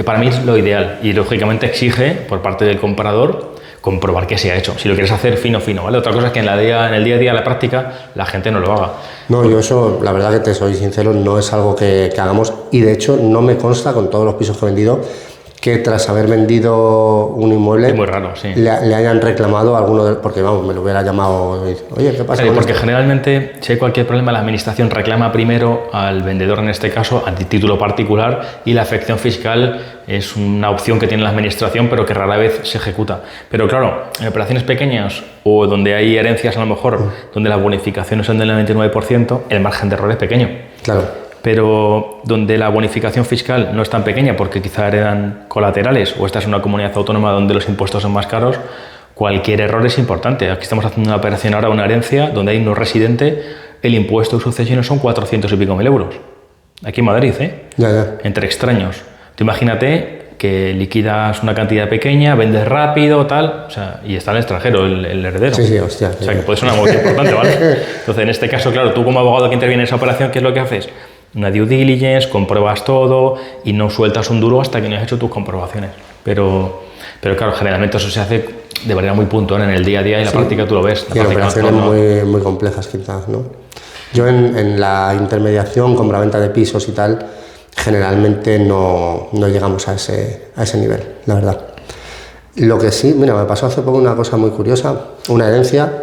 Para mí es lo ideal y lógicamente exige por parte del comprador comprobar que se ha hecho. Si lo quieres hacer fino, ¿vale? Otra cosa es que en el día a día, en la práctica, la gente no lo haga. No, yo eso, la verdad que te soy sincero, no es algo que hagamos y de hecho no me consta con todos los pisos que he vendido que tras haber vendido un inmueble es muy raro, sí. le hayan reclamado a alguno porque vamos, me lo hubiera llamado y, oye, ¿qué pasa? Porque generalmente si hay cualquier problema la administración reclama primero al vendedor, en este caso a título particular, y la afección fiscal es una opción que tiene la administración pero que rara vez se ejecuta. Pero claro, en operaciones pequeñas o donde hay herencias a lo mejor, donde las bonificaciones son del 99%, el margen de error es pequeño. Claro. Pero donde la bonificación fiscal no es tan pequeña porque quizá heredan colaterales o esta es una comunidad autónoma donde los impuestos son más caros, cualquier error es importante. Aquí estamos haciendo una operación ahora, una herencia, donde hay un no residente, el impuesto de sucesiones son 400 y pico mil euros. Aquí en Madrid, entre extraños. Tú imagínate que liquidas una cantidad pequeña, vendes rápido, tal, o sea, y está en el extranjero el heredero. Sí, hostia. O sea, que puede ser una movida importante, ¿vale? Entonces, en este caso, claro, tú como abogado que interviene en esa operación, ¿qué es lo que haces? Una due diligence, compruebas todo y no sueltas un duro hasta que no has hecho tus comprobaciones. Pero claro, generalmente eso se hace de manera muy puntual en el día a día y en la práctica tú lo ves. Y en operaciones muy complejas quizás, ¿no? Yo en la intermediación, compraventa de pisos y tal, generalmente no llegamos a ese nivel, la verdad. Lo que sí, mira, me pasó hace poco una cosa muy curiosa, una herencia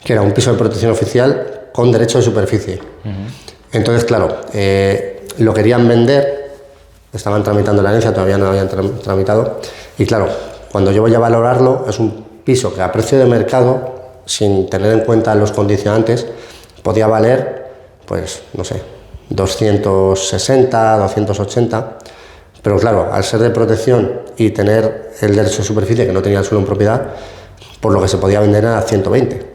que era un piso de protección oficial con derecho de superficie. Entonces, claro, lo querían vender, estaban tramitando la herencia, todavía no habían tramitado, y claro, cuando yo voy a valorarlo, es un piso que a precio de mercado, sin tener en cuenta los condicionantes, podía valer, pues, no sé, 260, 280, pero claro, al ser de protección y tener el derecho de superficie, que no tenía el suelo en propiedad, por lo que se podía vender era 120.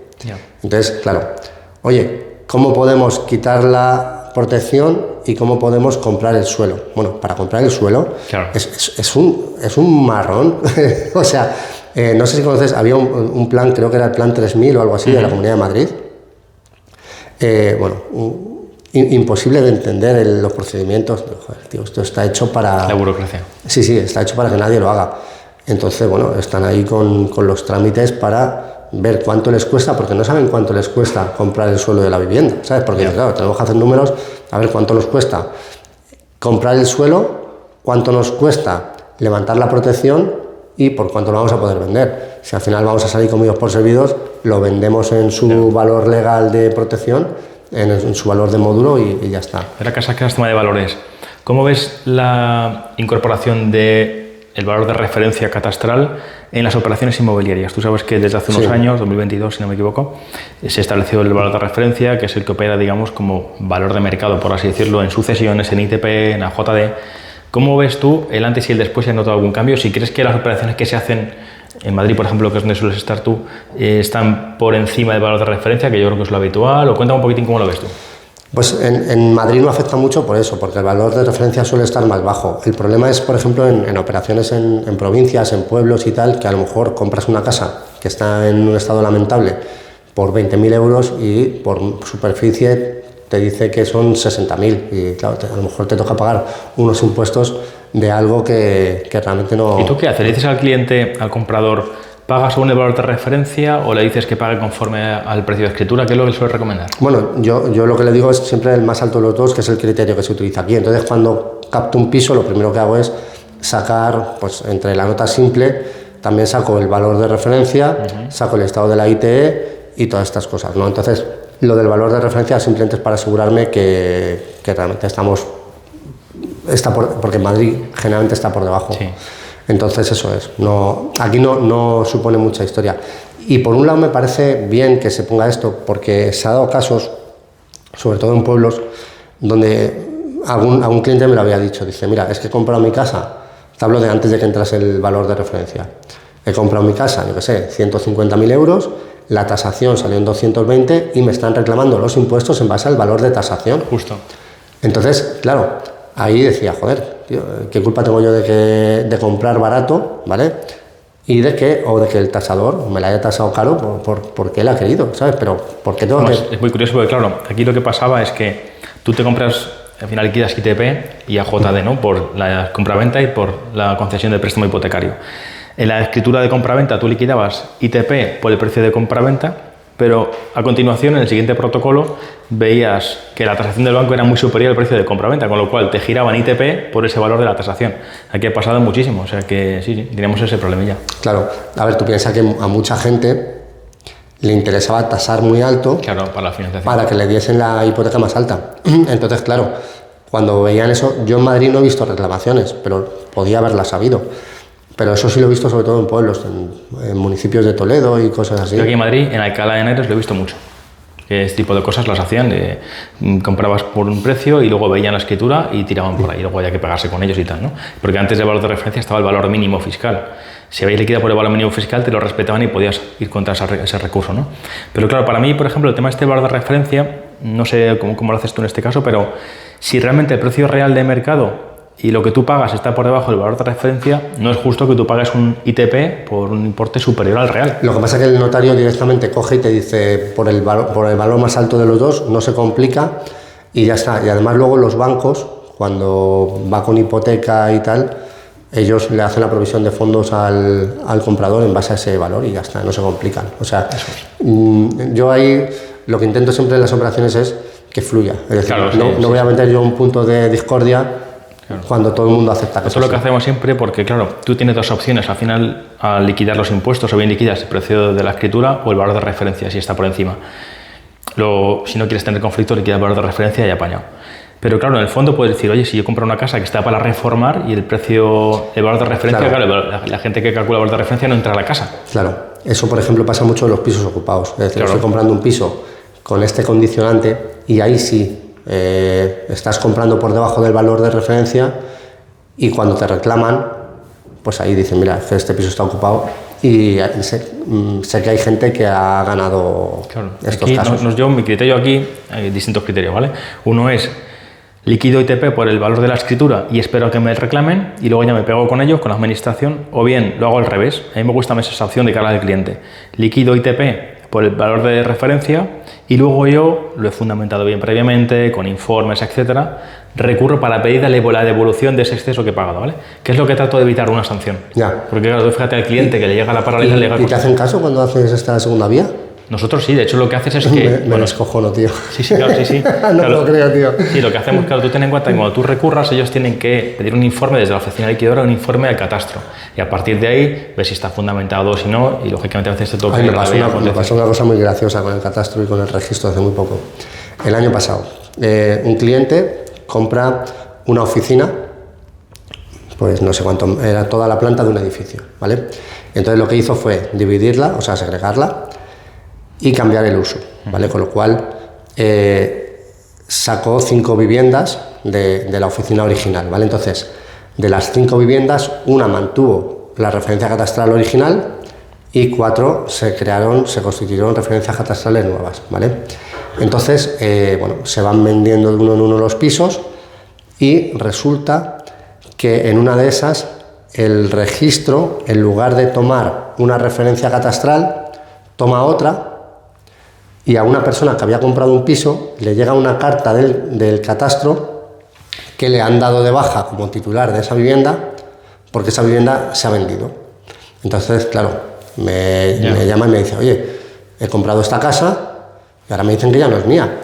Entonces, claro, oye, ¿cómo podemos quitar la protección y cómo podemos comprar el suelo? Bueno, para comprar el suelo es un marrón. O sea, no sé si conoces, había un plan, creo que era el plan 3000 o algo así, de la Comunidad de Madrid. Imposible de entender los procedimientos. Joder, tío, esto está hecho para... La burocracia. Sí, está hecho para que nadie lo haga. Entonces, bueno, están ahí con los trámites para ver cuánto les cuesta, porque no saben cuánto les cuesta comprar el suelo de la vivienda, ¿sabes? Porque claro, tenemos que hacer números, a ver cuánto nos cuesta comprar el suelo, cuánto nos cuesta levantar la protección y por cuánto lo vamos a poder vender. Si al final vamos a salir comidos por servidos, lo vendemos en su valor legal de protección, en su valor de módulo y ya está. Ahora que sacas tema de valores, ¿cómo ves la incorporación de el valor de referencia catastral en las operaciones inmobiliarias? Tú sabes que desde hace unos años, 2022 si no me equivoco, se estableció el valor de referencia, que es el que opera, digamos, como valor de mercado, por así decirlo, en sucesiones, en ITP, en AJD. ¿Cómo ves tú el antes y el después? ¿Has notado algún cambio? Si crees que las operaciones que se hacen en Madrid, por ejemplo, que es donde sueles estar tú, están por encima del valor de referencia, que yo creo que es lo habitual, o cuéntame un poquitín cómo lo ves tú. Pues en Madrid no afecta mucho por eso, porque el valor de referencia suele estar más bajo. El problema es, por ejemplo, en operaciones en provincias, en pueblos y tal, que a lo mejor compras una casa que está en un estado lamentable por 20.000 euros y por superficie te dice que son 60.000 y claro, a lo mejor te toca pagar unos impuestos de algo que realmente no... ¿Y tú qué haces? ¿Le dices al cliente, al comprador, paga según el valor de referencia o le dices que pague conforme al precio de escritura? ¿Qué es lo que le suele recomendar? Bueno, yo lo que le digo es siempre el más alto de los dos, que es el criterio que se utiliza aquí. Entonces, cuando capto un piso, lo primero que hago es sacar, pues entre la nota simple, también saco el valor de referencia, saco el estado de la ITE y todas estas cosas, ¿no? Entonces, lo del valor de referencia simplemente es para asegurarme que realmente porque en Madrid generalmente está por debajo. Sí. Entonces eso es, aquí no supone mucha historia. Y por un lado me parece bien que se ponga esto, porque se ha dado casos, sobre todo en pueblos, donde algún cliente me lo había dicho, dice, mira, es que he comprado mi casa, te hablo de antes de que entrase el valor de referencia, he comprado mi casa, yo qué sé, 150.000 euros, la tasación salió en 220 y me están reclamando los impuestos en base al valor de tasación. Justo. Entonces, claro, ahí decía, joder, tío, ¿qué culpa tengo yo de comprar barato, ¿vale? Y de que el tasador me la haya tasado caro porque él ha querido, ¿sabes? Pero ¿por qué tengo que...? Es muy curioso porque, claro, aquí lo que pasaba es que tú te compras, al final liquidas ITP y AJD, ¿no? Por la compraventa y por la concesión del préstamo hipotecario. En la escritura de compraventa tú liquidabas ITP por el precio de compraventa, pero a continuación, en el siguiente protocolo, veías que la tasación del banco era muy superior al precio de compraventa, con lo cual te giraban ITP por ese valor de la tasación. Aquí ha pasado muchísimo, o sea que sí, tenemos ese problemilla. Claro, a ver, tú piensas que a mucha gente le interesaba tasar muy alto, claro, para la financiación, para que le diesen la hipoteca más alta. Entonces, claro, cuando veían eso, yo en Madrid no he visto reclamaciones, pero podía haberlas sabido. Pero eso sí lo he visto sobre todo en pueblos, en municipios de Toledo y cosas así. Yo aquí en Madrid, en Alcalá de Henares, lo he visto mucho. Que este tipo de cosas las hacían, comprabas por un precio y luego veían la escritura y tiraban por ahí, luego había que pagarse con ellos y tal, ¿no? Porque antes del valor de referencia estaba el valor mínimo fiscal. Si habéis liquidado por el valor mínimo fiscal, te lo respetaban y podías ir contra ese recurso, ¿no? Pero claro, para mí, por ejemplo, el tema de este valor de referencia, no sé cómo lo haces tú en este caso, pero si realmente el precio real de mercado y lo que tú pagas está por debajo del valor de referencia, no es justo que tú pagues un ITP por un importe superior al real. Lo que pasa es que el notario directamente coge y te dice por el valor más alto de los dos, no se complica y ya está. Y además luego los bancos, cuando va con hipoteca y tal, ellos le hacen la provisión de fondos al comprador en base a ese valor y ya está, no se complican. O sea, yo ahí lo que intento siempre en las operaciones es que fluya. Es decir, claro, no voy a meter yo un punto de discordia. Claro. Cuando todo el mundo acepta que eso es lo que hacemos siempre porque, claro, tú tienes dos opciones. Al final, al liquidar los impuestos, o bien liquidas el precio de la escritura o el valor de referencia, si está por encima. Si no quieres tener conflicto, liquidas el valor de referencia y apañado. Pero claro, en el fondo puedes decir, oye, si yo compro una casa que está para reformar y el valor de referencia, claro, la gente que calcula el valor de referencia no entra a la casa. Claro, eso por ejemplo pasa mucho en los pisos ocupados. Es decir, claro, estoy comprando un piso con este condicionante y ahí sí. Estás comprando por debajo del valor de referencia y cuando te reclaman, pues ahí dicen, mira, este piso está ocupado y sé que hay gente que ha ganado estos casos. Yo, mi criterio aquí, hay distintos criterios, ¿vale? Uno es liquido ITP por el valor de la escritura y espero que me reclamen y luego ya me pego con ellos, con la administración, o bien lo hago al revés. A mí me gusta más esa opción de cara al cliente. Liquido ITP por el valor de referencia y luego yo lo he fundamentado bien previamente, con informes, etcétera, recurro para pedir la devolución de ese exceso que he pagado, ¿vale? Que es lo que trato de evitar una sanción. Ya. Porque claro, tú fíjate al cliente que le llega la paralela... ¿Y te hacen caso cuando haces esta segunda vía? Nosotros sí, de hecho lo que haces es que... Me descojono, tío. Sí, claro, sí. No claro, lo creo, tío. Sí, lo que hacemos, claro, tú ten en cuenta que cuando tú recurras, ellos tienen que pedir un informe desde la oficina liquidadora, un informe al catastro. Y a partir de ahí, ves si está fundamentado o si no, y lógicamente a veces te toca... Me pasó una cosa muy graciosa con el catastro y con el registro hace muy poco. El año pasado, un cliente compra una oficina, pues no sé cuánto, era toda la planta de un edificio, ¿vale? Entonces lo que hizo fue dividirla, o sea, segregarla, y cambiar el uso, ¿vale? Con lo cual sacó 5 viviendas de la oficina original, ¿vale? Entonces, de las 5 viviendas, una mantuvo la referencia catastral original y 4 se constituyeron referencias catastrales nuevas, ¿vale? Entonces, bueno, se van vendiendo de uno en uno los pisos y resulta que en una de esas el registro, en lugar de tomar una referencia catastral, toma otra, y a una persona que había comprado un piso le llega una carta del catastro que le han dado de baja como titular de esa vivienda porque esa vivienda se ha vendido. Entonces, claro, me llama y me dice, oye, he comprado esta casa y ahora me dicen que ya no es mía.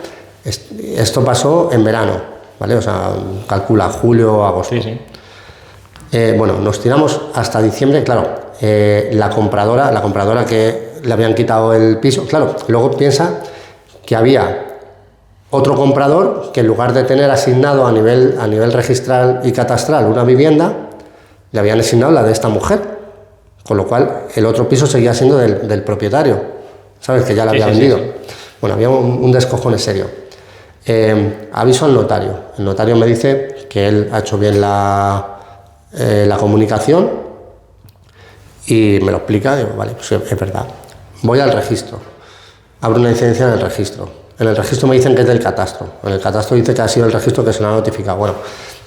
Esto pasó en verano, ¿vale? O sea, calcula julio, agosto. Sí. Bueno, nos tiramos hasta diciembre, claro, la compradora que le habían quitado el piso, claro, luego piensa que había otro comprador que en lugar de tener asignado a nivel registral y catastral una vivienda, le habían asignado la de esta mujer, con lo cual el otro piso seguía siendo del propietario, ¿sabes? Que ya la había vendido. Sí. Bueno, había un descojone serio. Aviso al notario. El notario me dice que él ha hecho bien la comunicación y me lo explica. Digo, vale, pues es verdad. Voy al registro. Abro una incidencia en el registro. En el registro me dicen que es del catastro. En el catastro dice que ha sido el registro que se lo ha notificado. Bueno,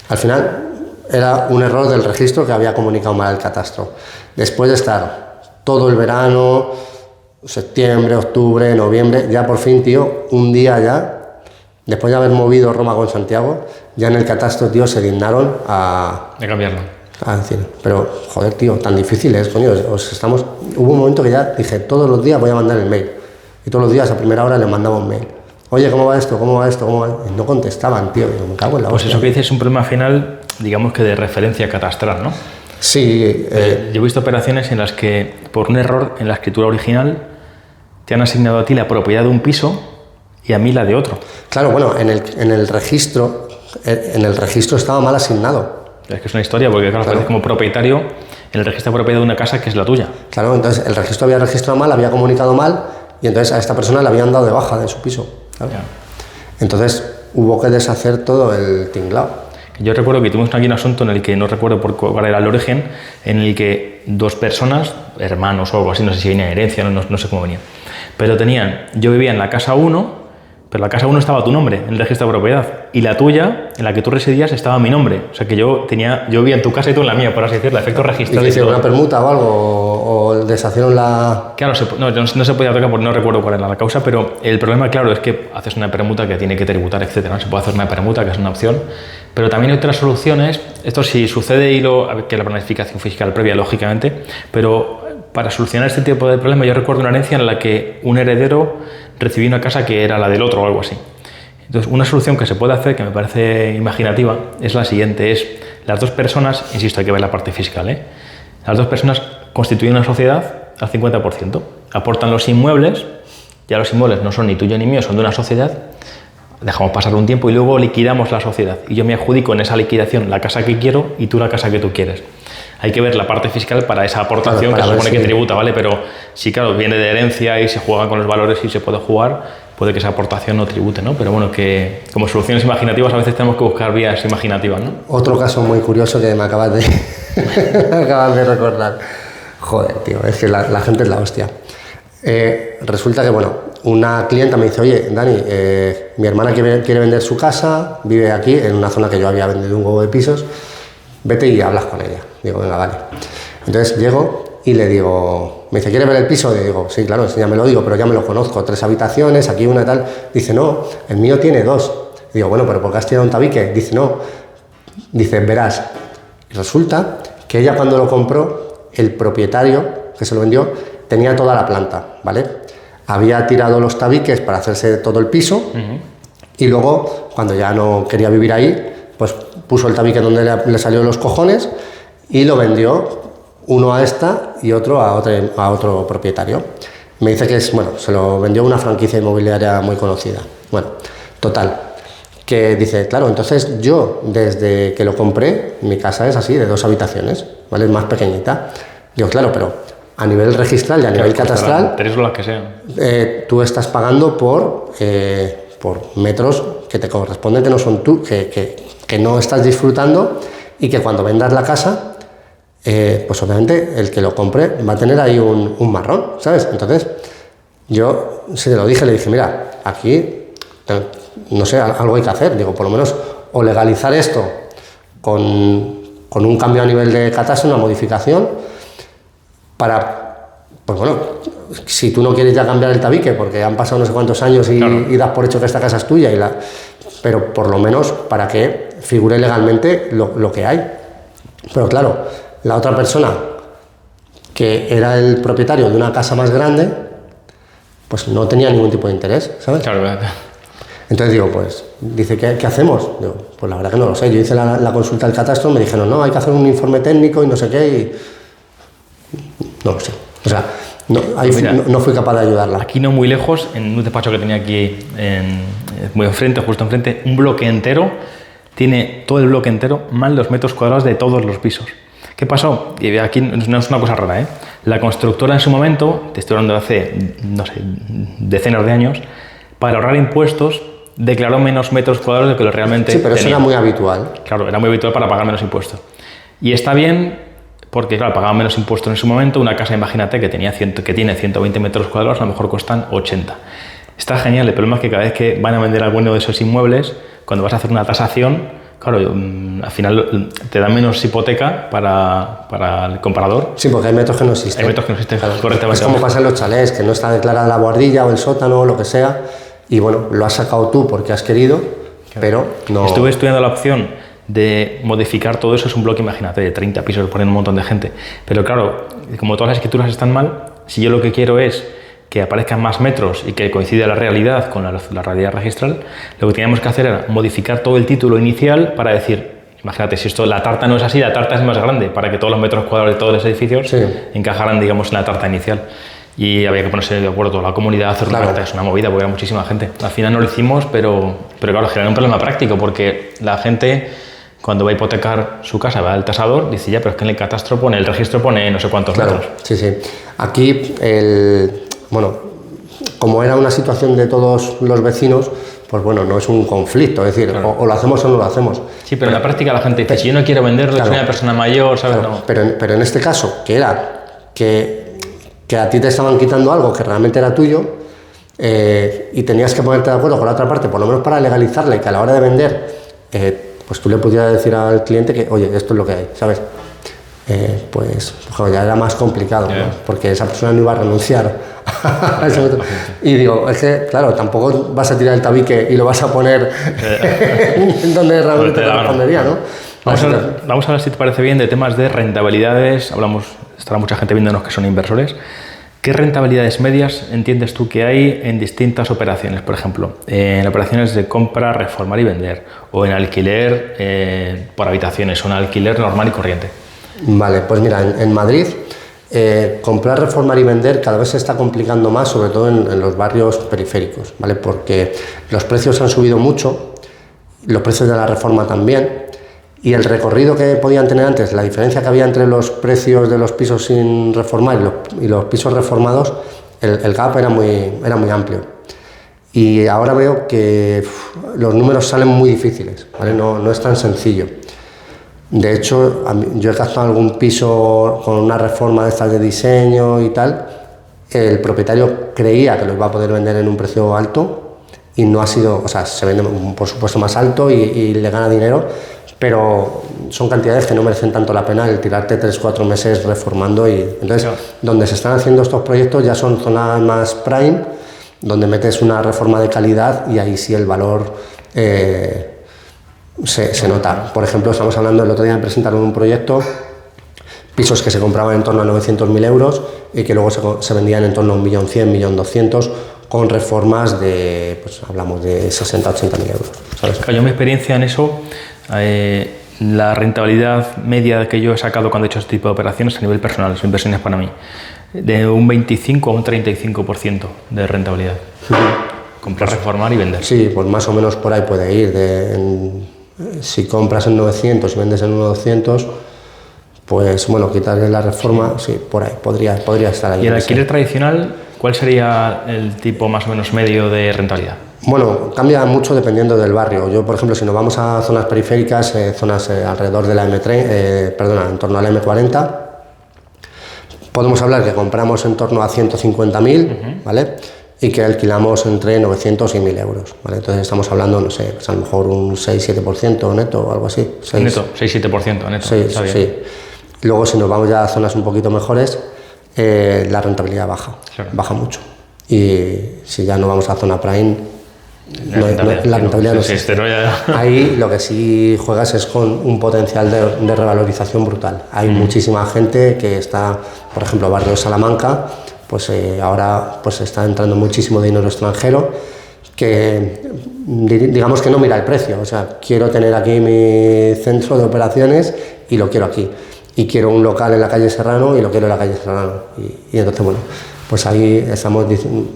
al final era un error del registro que había comunicado mal el catastro. Después de estar todo el verano, septiembre, octubre, noviembre, ya por fin, tío, un día ya, después de haber movido Roma con Santiago, ya en el catastro, tío, se dignaron a cambiarlo. A decir, pero joder, tío, tan difícil es, coño, hubo un momento que ya dije, todos los días voy a mandar el mail. Y todos los días a primera hora le mandaba un mail. Oye, ¿cómo va esto? ¿Cómo va esto? ¿Cómo va? Y no contestaban, tío, yo me cago en la hostia. Pues eso que dices es un problema final, digamos que de referencia catastral, ¿no? Sí. Yo he visto operaciones en las que, por un error en la escritura original, te han asignado a ti la propiedad de un piso y a mí la de otro. Claro, bueno, en el registro estaba mal asignado. Es que es una historia, porque claro, apareces como propietario en el registro de propiedad de una casa que es la tuya. Claro, entonces el registro había registrado mal, había comunicado mal, y entonces a esta persona le habían dado de baja de su piso. ¿Claro? Entonces hubo que deshacer todo el tinglao. Yo recuerdo que tuvimos aquí un asunto en el que, no recuerdo por cuál era el origen, en el que dos personas, hermanos o algo así, no sé si venía herencia, no sé cómo venía, pero yo vivía en la casa 1, pero la casa 1 estaba a tu nombre en el registro de propiedad, y la tuya, en la que tú residías, estaba a mi nombre. O sea que yo vivía en tu casa y tú en la mía, por así decirlo, efecto registral. ¿Y hicieron una permuta o algo? ¿O deshacieron la...? Claro, no se podía tocar porque no recuerdo cuál era la causa, pero el problema, claro, es que haces una permuta que tiene que tributar, etcétera. Se puede hacer una permuta, que es una opción, pero también hay otras soluciones. Esto sí sucede que la planificación fiscal previa, lógicamente, pero para solucionar este tipo de problemas, yo recuerdo una herencia en la que un heredero recibió una casa que era la del otro o algo así. Entonces, una solución que se puede hacer, que me parece imaginativa, es la siguiente: es las dos personas, insisto, hay que ver la parte fiscal, las dos personas constituyen una sociedad al 50%, aportan los inmuebles, ya los inmuebles no son ni tuyos ni míos, son de una sociedad, dejamos pasar un tiempo y luego liquidamos la sociedad, y yo me adjudico en esa liquidación la casa que quiero y tú la casa que tú quieres. Hay que ver la parte fiscal para esa aportación, claro, que se supone que tributa, ¿vale? Pero si, claro, viene de herencia y se juega con los valores y se puede jugar, puede que esa aportación no tribute, ¿no? Pero bueno, que como soluciones imaginativas a veces tenemos que buscar vías imaginativas, ¿no? Otro caso muy curioso que me acabas de recordar. Joder, tío, es que la gente es la hostia. Resulta que, bueno, una clienta me dice, oye, Dani, mi hermana quiere vender su casa, vive aquí, en una zona que yo había vendido un huevo de pisos, vete y hablas con ella. Digo, venga, vale. Entonces llego y le digo, me dice, ¿quieres ver el piso? Y digo, sí, claro, enséñamelo. Digo, pero ya me lo conozco, 3 habitaciones, aquí una tal. Dice, no, el mío tiene 2. Y digo, bueno, pero ¿por qué has tirado un tabique? Dice, no. Dice, verás. Y resulta que ella, cuando lo compró, el propietario que se lo vendió tenía toda la planta, ¿vale? Había tirado los tabiques para hacerse todo el piso, y luego, cuando ya no quería vivir ahí, pues puso el tabique donde le salió los cojones y lo vendió, uno a esta y otro a otro propietario. Me dice que se lo vendió una franquicia inmobiliaria muy conocida. Bueno, total, que dice, claro, entonces yo, desde que lo compré, mi casa es así, de 2 habitaciones, ¿vale? Es más pequeñita. Digo, claro, pero a nivel registral y a nivel catastral, 3 o las que sean, tú estás pagando por metros que te corresponden, que no son tú, que no estás disfrutando, y que cuando vendas la casa pues obviamente el que lo compre va a tener ahí un marrón, ¿sabes? Entonces, yo se lo dije, le dije, mira, aquí, no sé, algo hay que hacer, digo, por lo menos, o legalizar esto con un cambio a nivel de catastro, una modificación, para, pues bueno, si tú no quieres ya cambiar el tabique, porque han pasado no sé cuántos años y das por hecho que esta casa es tuya, pero por lo menos para que figure legalmente lo que hay. Pero claro, la otra persona, que era el propietario de una casa más grande, pues no tenía ningún tipo de interés, ¿sabes? Claro. Entonces digo, pues, dice, ¿qué hacemos? Digo, pues la verdad que no lo sé. Yo hice la consulta del catastro, me dijeron, no, hay que hacer un informe técnico y no sé qué, y no lo sé. O sea, no fui capaz de ayudarla. Aquí no muy lejos, en un despacho que tenía aquí muy enfrente, justo enfrente, un bloque entero, tiene todo el bloque entero más los metros cuadrados de todos los pisos. ¿Qué pasó? Y aquí no es una cosa rara, ¿eh? La constructora en su momento, te estoy hablando de hace, no sé, decenas de años, para ahorrar impuestos, declaró menos metros cuadrados de lo que lo realmente Sí, pero tenía. eso era muy habitual. Claro, era muy habitual para pagar menos impuestos. Y está bien, porque claro, pagaban menos impuestos en su momento. Una casa, imagínate, que tiene 120 metros cuadrados, a lo mejor cuestan 80. Está genial, el problema es que cada vez que van a vender alguno de esos inmuebles, cuando vas a hacer una tasación, claro, al final te dan menos hipoteca para el comprador. Sí, porque hay metros que no existen. Hay metros que no existen, claro, correctamente. Es como pasa en los chalés, que no está declarada la buhardilla o el sótano o lo que sea, y bueno, lo has sacado tú porque has querido, pero no... Estuve estudiando la opción de modificar todo eso, es un bloque, imagínate, de 30 pisos, poniendo un montón de gente. Pero claro, como todas las escrituras están mal, si yo lo que quiero es que aparezcan más metros y que coincida la realidad con la realidad registral, lo que teníamos que hacer era modificar todo el título inicial para decir, imagínate, si la tarta no es así, la tarta es más grande, para que todos los metros cuadrados de todos los edificios encajaran, digamos, en la tarta inicial. Y había que ponerse de acuerdo toda la comunidad, hacer una carta, es una movida, porque era muchísima gente. Al final no lo hicimos, pero claro, genera un problema práctico, porque la gente, cuando va a hipotecar su casa, va al tasador, dice, ya, pero es que en el catastro pone, el registro pone no sé cuántos metros. Sí, sí. Aquí, bueno, como era una situación de todos los vecinos, pues bueno, no es un conflicto, es decir, o lo hacemos o no lo hacemos. Sí, pero en la práctica la gente dice, si yo no quiero venderlo, soy una persona mayor, ¿sabes? Claro, no. pero en este caso, que era que a ti te estaban quitando algo que realmente era tuyo, y tenías que ponerte de acuerdo con la otra parte, por lo menos para legalizarla, y que a la hora de vender, pues tú le pudieras decir al cliente que, oye, esto es lo que hay, ¿sabes? Pues ya era más complicado, ¿no? Porque esa persona no iba a renunciar a ese otro. Y digo, es que, claro, tampoco vas a tirar el tabique y lo vas a poner en donde realmente te correspondería, ¿no? Vamos a ver si te parece bien de temas de rentabilidades. Estará mucha gente viéndonos que son inversores. ¿Qué rentabilidades medias entiendes tú que hay en distintas operaciones? Por ejemplo, en operaciones de compra, reformar y vender, o en alquiler por habitaciones, o en alquiler normal y corriente. Vale, pues mira, en Madrid comprar, reformar y vender cada vez se está complicando más, sobre todo en los barrios periféricos, ¿vale? Porque los precios han subido mucho, los precios de la reforma también, y el recorrido que podían tener antes, la diferencia que había entre los precios de los pisos sin reformar y los pisos reformados, el gap era muy amplio. Y ahora veo que los números salen muy difíciles, ¿vale? No es tan sencillo. De hecho, yo he gastado algún piso con una reforma de estas de diseño y tal. El propietario creía que lo iba a poder vender en un precio alto y no ha sido, o sea, se vende por supuesto más alto y le gana dinero, pero son cantidades que no merecen tanto la pena el tirarte 3-4 meses reformando. Y entonces, donde se están haciendo estos proyectos ya son zonas más prime, donde metes una reforma de calidad y ahí sí el valor se nota. Por ejemplo, estamos hablando, el otro día me presentaron un proyecto, pisos que se compraban en torno a 900.000 euros y que luego se vendían en torno a 1.100.000, 1.200.000, con reformas de, pues hablamos de 60.000-80.000 euros, ¿sabes? Yo mi experiencia en eso, la rentabilidad media que yo he sacado cuando he hecho este tipo de operaciones a nivel personal, son inversiones para mí, de un 25 a un 35% de rentabilidad. Comprar, reformar y vender. Sí, pues más o menos por ahí puede ir. Si compras en 900 y vendes en 1.200, pues bueno, quitarle la reforma, sí, por ahí, podría estar ahí. ¿Y el alquiler tradicional, cuál sería el tipo más o menos medio de rentabilidad? Bueno, cambia mucho dependiendo del barrio. Yo, por ejemplo, si nos vamos a zonas periféricas, zonas alrededor de la en torno a la M40, podemos hablar que compramos en torno a 150.000, ¿vale? Y que alquilamos entre 900 y 1.000 euros, ¿vale? Entonces estamos hablando, no sé, pues a lo mejor un 6-7% neto o algo así. Neto, 6-7% neto. Sí, sí. Luego, si nos vamos ya a zonas un poquito mejores, la rentabilidad baja mucho. Y si ya no vamos a zona prime, la rentabilidad no existe. Ahí lo que sí juegas es con un potencial de revalorización brutal. Hay muchísima gente que está, por ejemplo, barrio de Salamanca, pues ahora pues está entrando muchísimo dinero extranjero que digamos que no mira el precio, o sea, quiero tener aquí mi centro de operaciones y lo quiero aquí, y quiero un local en la calle Serrano y lo quiero en la calle Serrano, y entonces bueno, pues ahí estamos,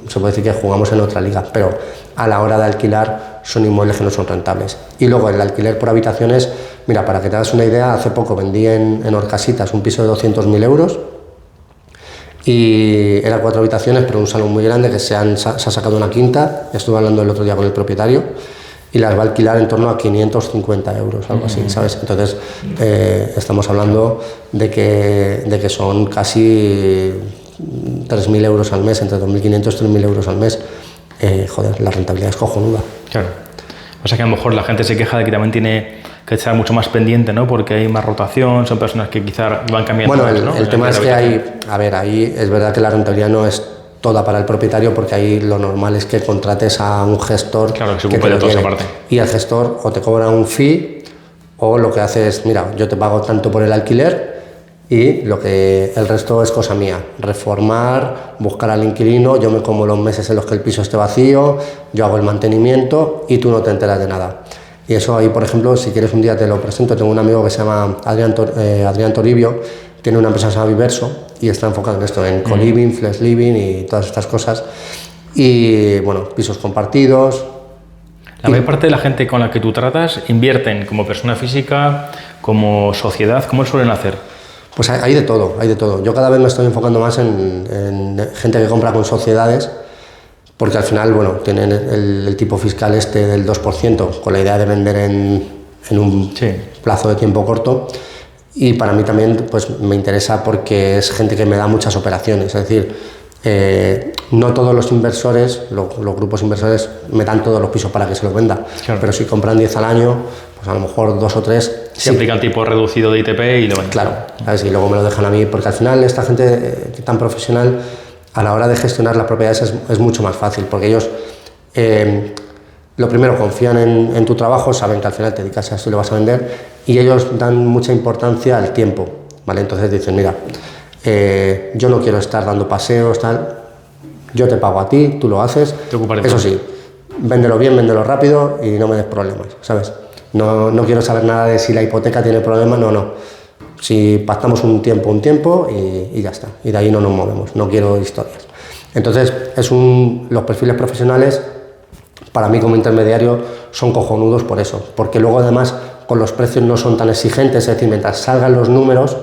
se puede decir que jugamos en otra liga, pero a la hora de alquilar son inmuebles que no son rentables. Y luego el alquiler por habitaciones, mira, para que te hagas una idea, hace poco vendí en Orcasitas un piso de 200.000 euros y era 4 habitaciones, pero un salón muy grande que se ha sacado una quinta. Estuve hablando el otro día con el propietario y las va a alquilar en torno a 550 euros, algo así, ¿sabes? Entonces estamos hablando de que son casi 3.000 euros al mes, entre 2.500 y 3.000 euros al mes. Joder, la rentabilidad es cojonuda. Claro. O sea que a lo mejor la gente se queja de que también tiene que estar mucho más pendiente, ¿no? Porque hay más rotación, son personas que quizá van cambiando. Bueno, ¿no? el tema es que ahí es verdad que la rentabilidad no es toda para el propietario, porque ahí lo normal es que contrates a un gestor, claro, que se ocupe de toda esa parte. Y el gestor o te cobra un fee o lo que hace es, mira, yo te pago tanto por el alquiler y el resto es cosa mía, reformar, buscar al inquilino, yo me como los meses en los que el piso esté vacío, yo hago el mantenimiento y tú no te enteras de nada. Y eso ahí, por ejemplo, si quieres un día te lo presento, tengo un amigo que se llama Adrián Toribio, tiene una empresa que se llama Viverso y está enfocado en esto, en co-living, flex living y todas estas cosas. Y bueno, pisos compartidos. La mayor parte de la gente con la que tú tratas invierten como persona física, como sociedad, ¿cómo suelen hacer? Pues hay de todo, hay de todo. Yo cada vez me estoy enfocando más en gente que compra con sociedades, porque al final, bueno, tienen el tipo fiscal este del 2%, con la idea de vender en un plazo de tiempo corto. Y para mí también pues, me interesa porque es gente que me da muchas operaciones. Es decir, no todos los inversores, los grupos inversores, me dan todos los pisos para que se los venda. Claro. Pero si compran 10 al año, pues a lo mejor 2 o 3... Se aplica el tipo reducido de ITP y lo venden. Claro, ¿sabes? Y luego me lo dejan a mí, porque al final esta gente tan profesional, a la hora de gestionar las propiedades es mucho más fácil, porque ellos... lo primero, confían en tu trabajo, saben que al final te dedicas a esto y lo vas a vender, y ellos dan mucha importancia al tiempo, ¿vale? Entonces dicen, mira, yo no quiero estar dando paseos, tal, yo te pago a ti, tú lo haces, eso sí, véndelo bien, véndelo rápido y no me des problemas, ¿sabes? No quiero saber nada de si la hipoteca tiene problemas, no. Si pactamos un tiempo y ya está, y de ahí no nos movemos, no quiero historias. Entonces, los perfiles profesionales, para mí como intermediario, son cojonudos por eso, porque luego además con los precios no son tan exigentes, es decir, mientras salgan los números,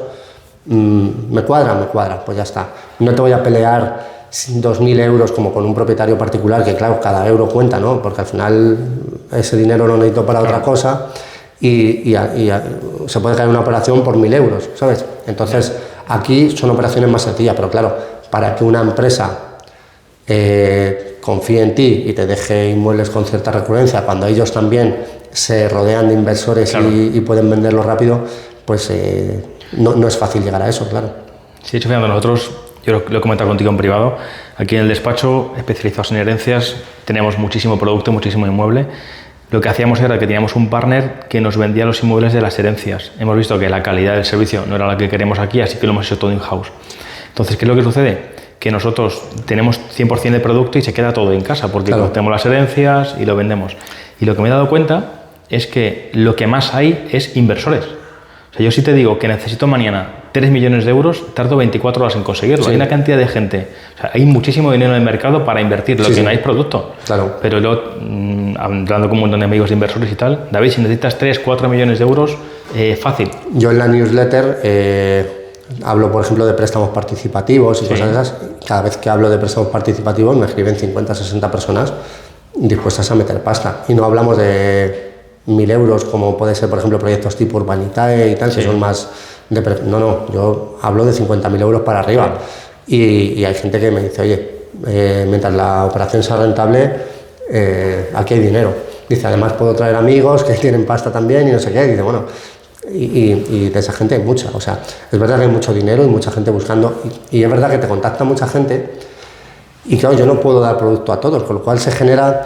me cuadra, pues ya está. No te voy a pelear 2.000 euros como con un propietario particular, que claro, cada euro cuenta, ¿no? Porque al final ese dinero lo necesito para otra cosa y se puede caer una operación por 1.000 euros, ¿sabes? Entonces, aquí son operaciones más sencillas, pero claro, para que una empresa confíe en ti y te deje inmuebles con cierta recurrencia, cuando ellos también se rodean de inversores y pueden venderlo rápido, pues no es fácil llegar a eso, claro. Sí, hecho, fíjate, nosotros, yo lo he comentado contigo en privado, aquí en el despacho, especializados en herencias, teníamos muchísimo producto, muchísimo inmueble. Lo que hacíamos era que teníamos un partner que nos vendía los inmuebles de las herencias. Hemos visto que la calidad del servicio no era la que queremos aquí, así que lo hemos hecho todo in-house. Entonces, ¿qué es lo que sucede? Que nosotros tenemos 100% de producto y se queda todo en casa, porque tenemos las herencias y lo vendemos. Y lo que me he dado cuenta es que lo que más hay es inversores. O sea, yo si te digo que necesito mañana 3 millones de euros, tardo 24 horas en conseguirlo. Sí. Hay una cantidad de gente, o sea, hay muchísimo dinero en el mercado para invertir, lo que no hay es producto. Claro. Pero yo, hablando con un montón de amigos de inversores y tal, David, si necesitas 3, 4 millones de euros, fácil. Yo en la newsletter hablo, por ejemplo, de préstamos participativos y cosas de esas. Cada vez que hablo de préstamos participativos me escriben 50, 60 personas dispuestas a meter pasta. Y no hablamos de 1.000 euros, como puede ser, por ejemplo, proyectos tipo Urbanitae y tal, que son más... No, yo hablo de 50.000 euros para arriba. Y hay gente que me dice, oye, mientras la operación sea rentable, aquí hay dinero. Dice, además puedo traer amigos que tienen pasta también y no sé qué. Dice, bueno, y de esa gente hay mucha. O sea, es verdad que hay mucho dinero y mucha gente buscando. Y es verdad que te contacta mucha gente. Y claro, yo no puedo dar producto a todos, con lo cual se genera...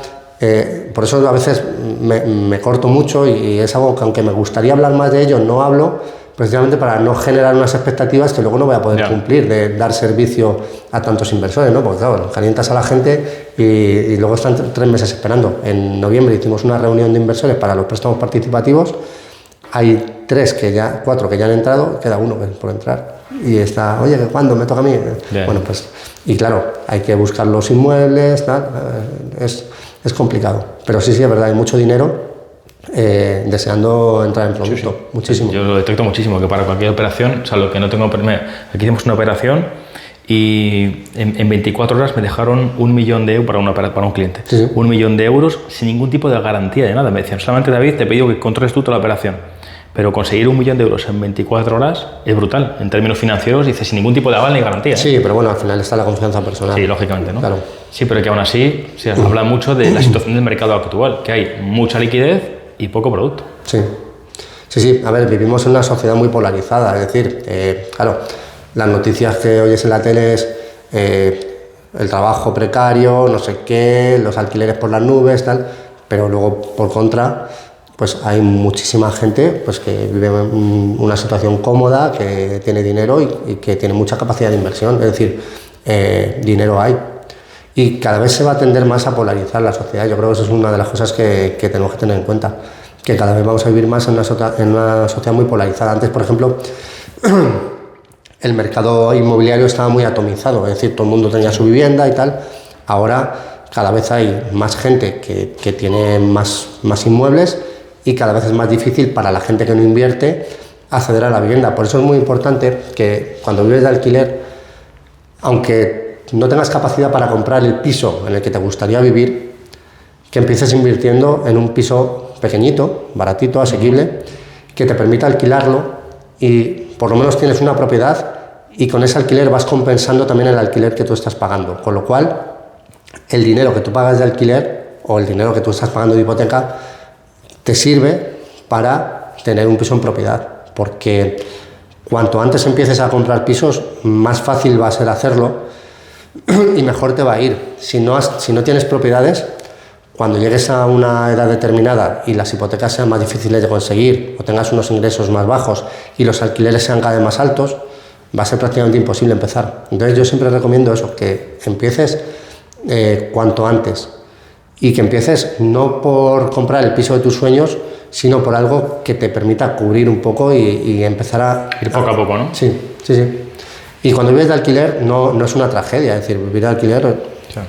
por eso a veces me corto mucho y es algo que, aunque me gustaría hablar más de ello, no hablo, precisamente para no generar unas expectativas que luego no voy a poder cumplir, de dar servicio a tantos inversores, ¿no? Porque claro, calientas a la gente y luego están 3 meses esperando. En noviembre hicimos una reunión de inversores para los préstamos participativos. Hay 4 que ya han entrado, queda uno por entrar. Y está, oye, ¿cuándo me toca a mí? Bueno, pues, y claro, hay que buscar los inmuebles, tal, es complicado. Pero sí, es verdad, hay mucho dinero deseando entrar en producto, sí. muchísimo. Yo lo detecto muchísimo, que para cualquier operación, o sea, lo que no tengo... Aquí hicimos una operación y en 24 horas me dejaron 1 millón de euros para un cliente. Sí. 1 millón de euros sin ningún tipo de garantía de nada. Me decían, solamente David, te he pedido que controles tú toda la operación. Pero conseguir 1 millón de euros en 24 horas es brutal. En términos financieros, dice, sin ningún tipo de aval ni garantía. Sí, pero bueno, al final está la confianza personal. Sí, lógicamente, ¿no? Claro. Sí, pero que aún así se habla mucho de la situación del mercado actual, que hay mucha liquidez y poco producto. Sí. A ver, vivimos en una sociedad muy polarizada. Es decir, claro, las noticias que oyes en la tele es el trabajo precario, no sé qué, los alquileres por las nubes, tal. Pero luego, por contra, pues hay muchísima gente pues, que vive en una situación cómoda, que tiene dinero y que tiene mucha capacidad de inversión. Es decir, dinero hay. Y cada vez se va a tender más a polarizar la sociedad. Yo creo que eso es una de las cosas que tenemos que tener en cuenta, que cada vez vamos a vivir más en una sociedad muy polarizada. Antes, por ejemplo, el mercado inmobiliario estaba muy atomizado, es decir, todo el mundo tenía su vivienda y tal. Ahora cada vez hay más gente que tiene más inmuebles y cada vez es más difícil para la gente que no invierte acceder a la vivienda. Por eso es muy importante que cuando vives de alquiler, aunque no tengas capacidad para comprar el piso en el que te gustaría vivir, que empieces invirtiendo en un piso pequeñito, baratito, asequible, que te permita alquilarlo y por lo menos tienes una propiedad y con ese alquiler vas compensando también el alquiler que tú estás pagando. Con lo cual, el dinero que tú pagas de alquiler o el dinero que tú estás pagando de hipoteca te sirve para tener un piso en propiedad, porque cuanto antes empieces a comprar pisos, más fácil va a ser hacerlo y mejor te va a ir. Si no tienes propiedades, cuando llegues a una edad determinada y las hipotecas sean más difíciles de conseguir o tengas unos ingresos más bajos y los alquileres sean cada vez más altos, va a ser prácticamente imposible empezar. Entonces yo siempre recomiendo eso, que empieces cuanto antes y que empieces no por comprar el piso de tus sueños, sino por algo que te permita cubrir un poco y empezar a... Ir poco a poco, ¿no? Sí. Y cuando vives de alquiler no es una tragedia, es decir, vivir de alquiler... Sí.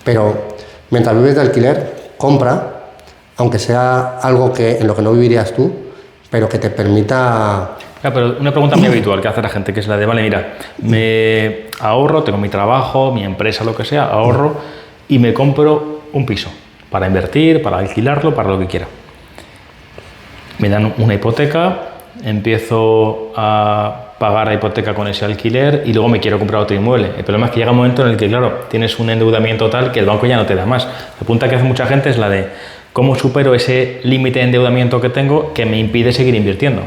Pero mientras vives de alquiler, compra, aunque sea algo en lo que no vivirías tú, pero que te permita... Claro, pero una pregunta muy habitual que hace la gente, que es la de, vale, mira, me ahorro, tengo mi trabajo, mi empresa, lo que sea, ahorro y me compro un piso para invertir, para alquilarlo, para lo que quiera. Me dan una hipoteca, empiezo a pagar la hipoteca con ese alquiler y luego me quiero comprar otro inmueble. El problema es que llega un momento en el que, claro, tienes un endeudamiento tal que el banco ya no te da más. La pregunta que hace mucha gente es la de ¿cómo supero ese límite de endeudamiento que tengo que me impide seguir invirtiendo?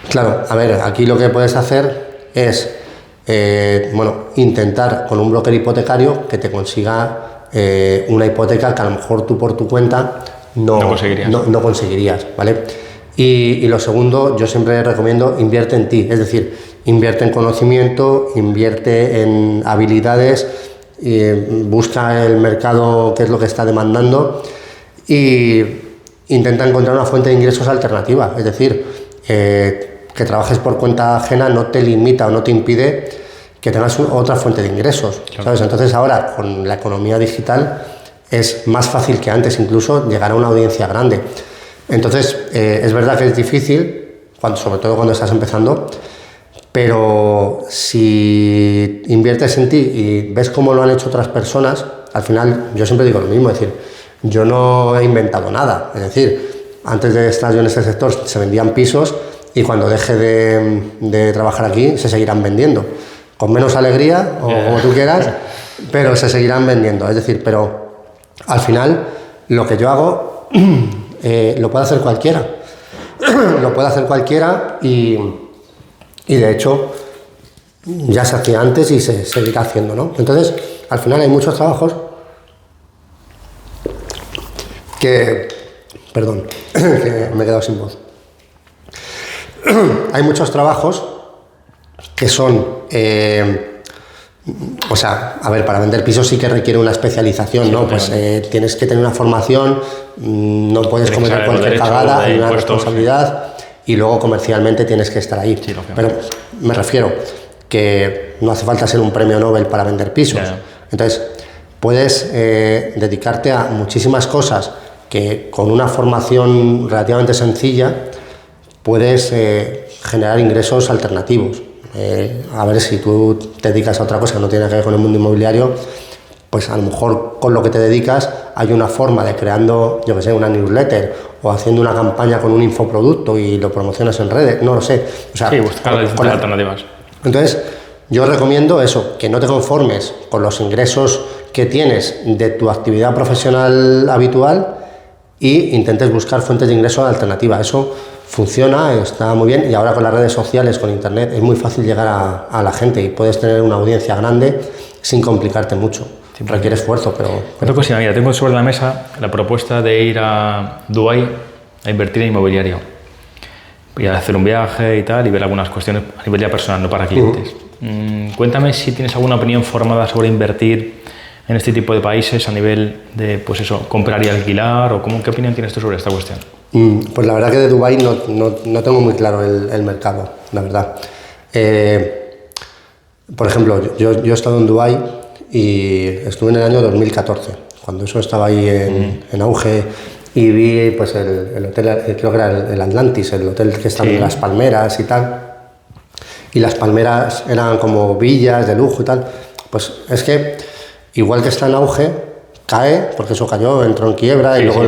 Claro, a ver, aquí lo que puedes hacer es intentar con un broker hipotecario que te consiga una hipoteca que a lo mejor tú por tu cuenta no conseguirías, ¿vale? Y lo segundo, yo siempre recomiendo invierte en ti, es decir, invierte en conocimiento, invierte en habilidades, busca el mercado, qué es lo que está demandando y intenta encontrar una fuente de ingresos alternativa, es decir, que trabajes por cuenta ajena no te limita o no te impide que tengas otra fuente de ingresos, claro. ¿Sabes? Entonces ahora con la economía digital es más fácil que antes incluso llegar a una audiencia grande. Entonces, es verdad que es difícil, sobre todo cuando estás empezando, pero si inviertes en ti y ves cómo lo han hecho otras personas, al final yo siempre digo lo mismo, es decir, yo no he inventado nada, es decir, antes de estar yo en este sector se vendían pisos y cuando deje de trabajar aquí se seguirán vendiendo, con menos alegría o como tú quieras, pero se seguirán vendiendo, es decir, pero al final lo que yo hago lo puede hacer cualquiera, lo puede hacer cualquiera y de hecho ya se hacía antes y se seguirá haciendo, ¿no? Entonces, al final hay muchos trabajos que me he quedado sin voz. Hay muchos trabajos que son, o sea, a ver, para vender pisos sí que requiere una especialización, ¿no? Pues tienes que tener una formación, no puedes cometer cualquier cagada, hay una responsabilidad y luego comercialmente tienes que estar ahí. Sí, pero me refiero que no hace falta ser un premio Nobel para vender pisos. Entonces, puedes dedicarte a muchísimas cosas que con una formación relativamente sencilla puedes generar ingresos alternativos. A ver, si tú te dedicas a otra cosa que no tiene que ver con el mundo inmobiliario, pues a lo mejor con lo que te dedicas hay una forma de creando, yo que sé, una newsletter o haciendo una campaña con un infoproducto y lo promocionas en redes, no lo sé. O sea, sí, buscar alternativas. Entonces, yo recomiendo eso, que no te conformes con los ingresos que tienes de tu actividad profesional habitual y intentes buscar fuentes de ingresos alternativas. Eso funciona, está muy bien y ahora con las redes sociales, con internet, es muy fácil llegar a la gente y puedes tener una audiencia grande sin complicarte mucho. Requiere esfuerzo, pero... Otra cosita, mira, tengo sobre la mesa la propuesta de ir a Dubái a invertir en inmobiliario. Y a hacer un viaje y tal, y ver algunas cuestiones a nivel ya personal, no para clientes. Cuéntame si tienes alguna opinión formada sobre invertir en este tipo de países a nivel de, pues eso, comprar y alquilar, o qué opinión tienes tú sobre esta cuestión. Pues la verdad que de Dubái no tengo muy claro el mercado, la verdad. Por ejemplo, yo he estado en Dubái y estuve en el año 2014, cuando eso estaba ahí en auge, y vi pues el hotel, creo que era el Atlantis, el hotel que estaba en las palmeras y tal, y las palmeras eran como villas de lujo y tal. Pues es que igual que está en auge, cae, porque eso cayó, entró en quiebra y luego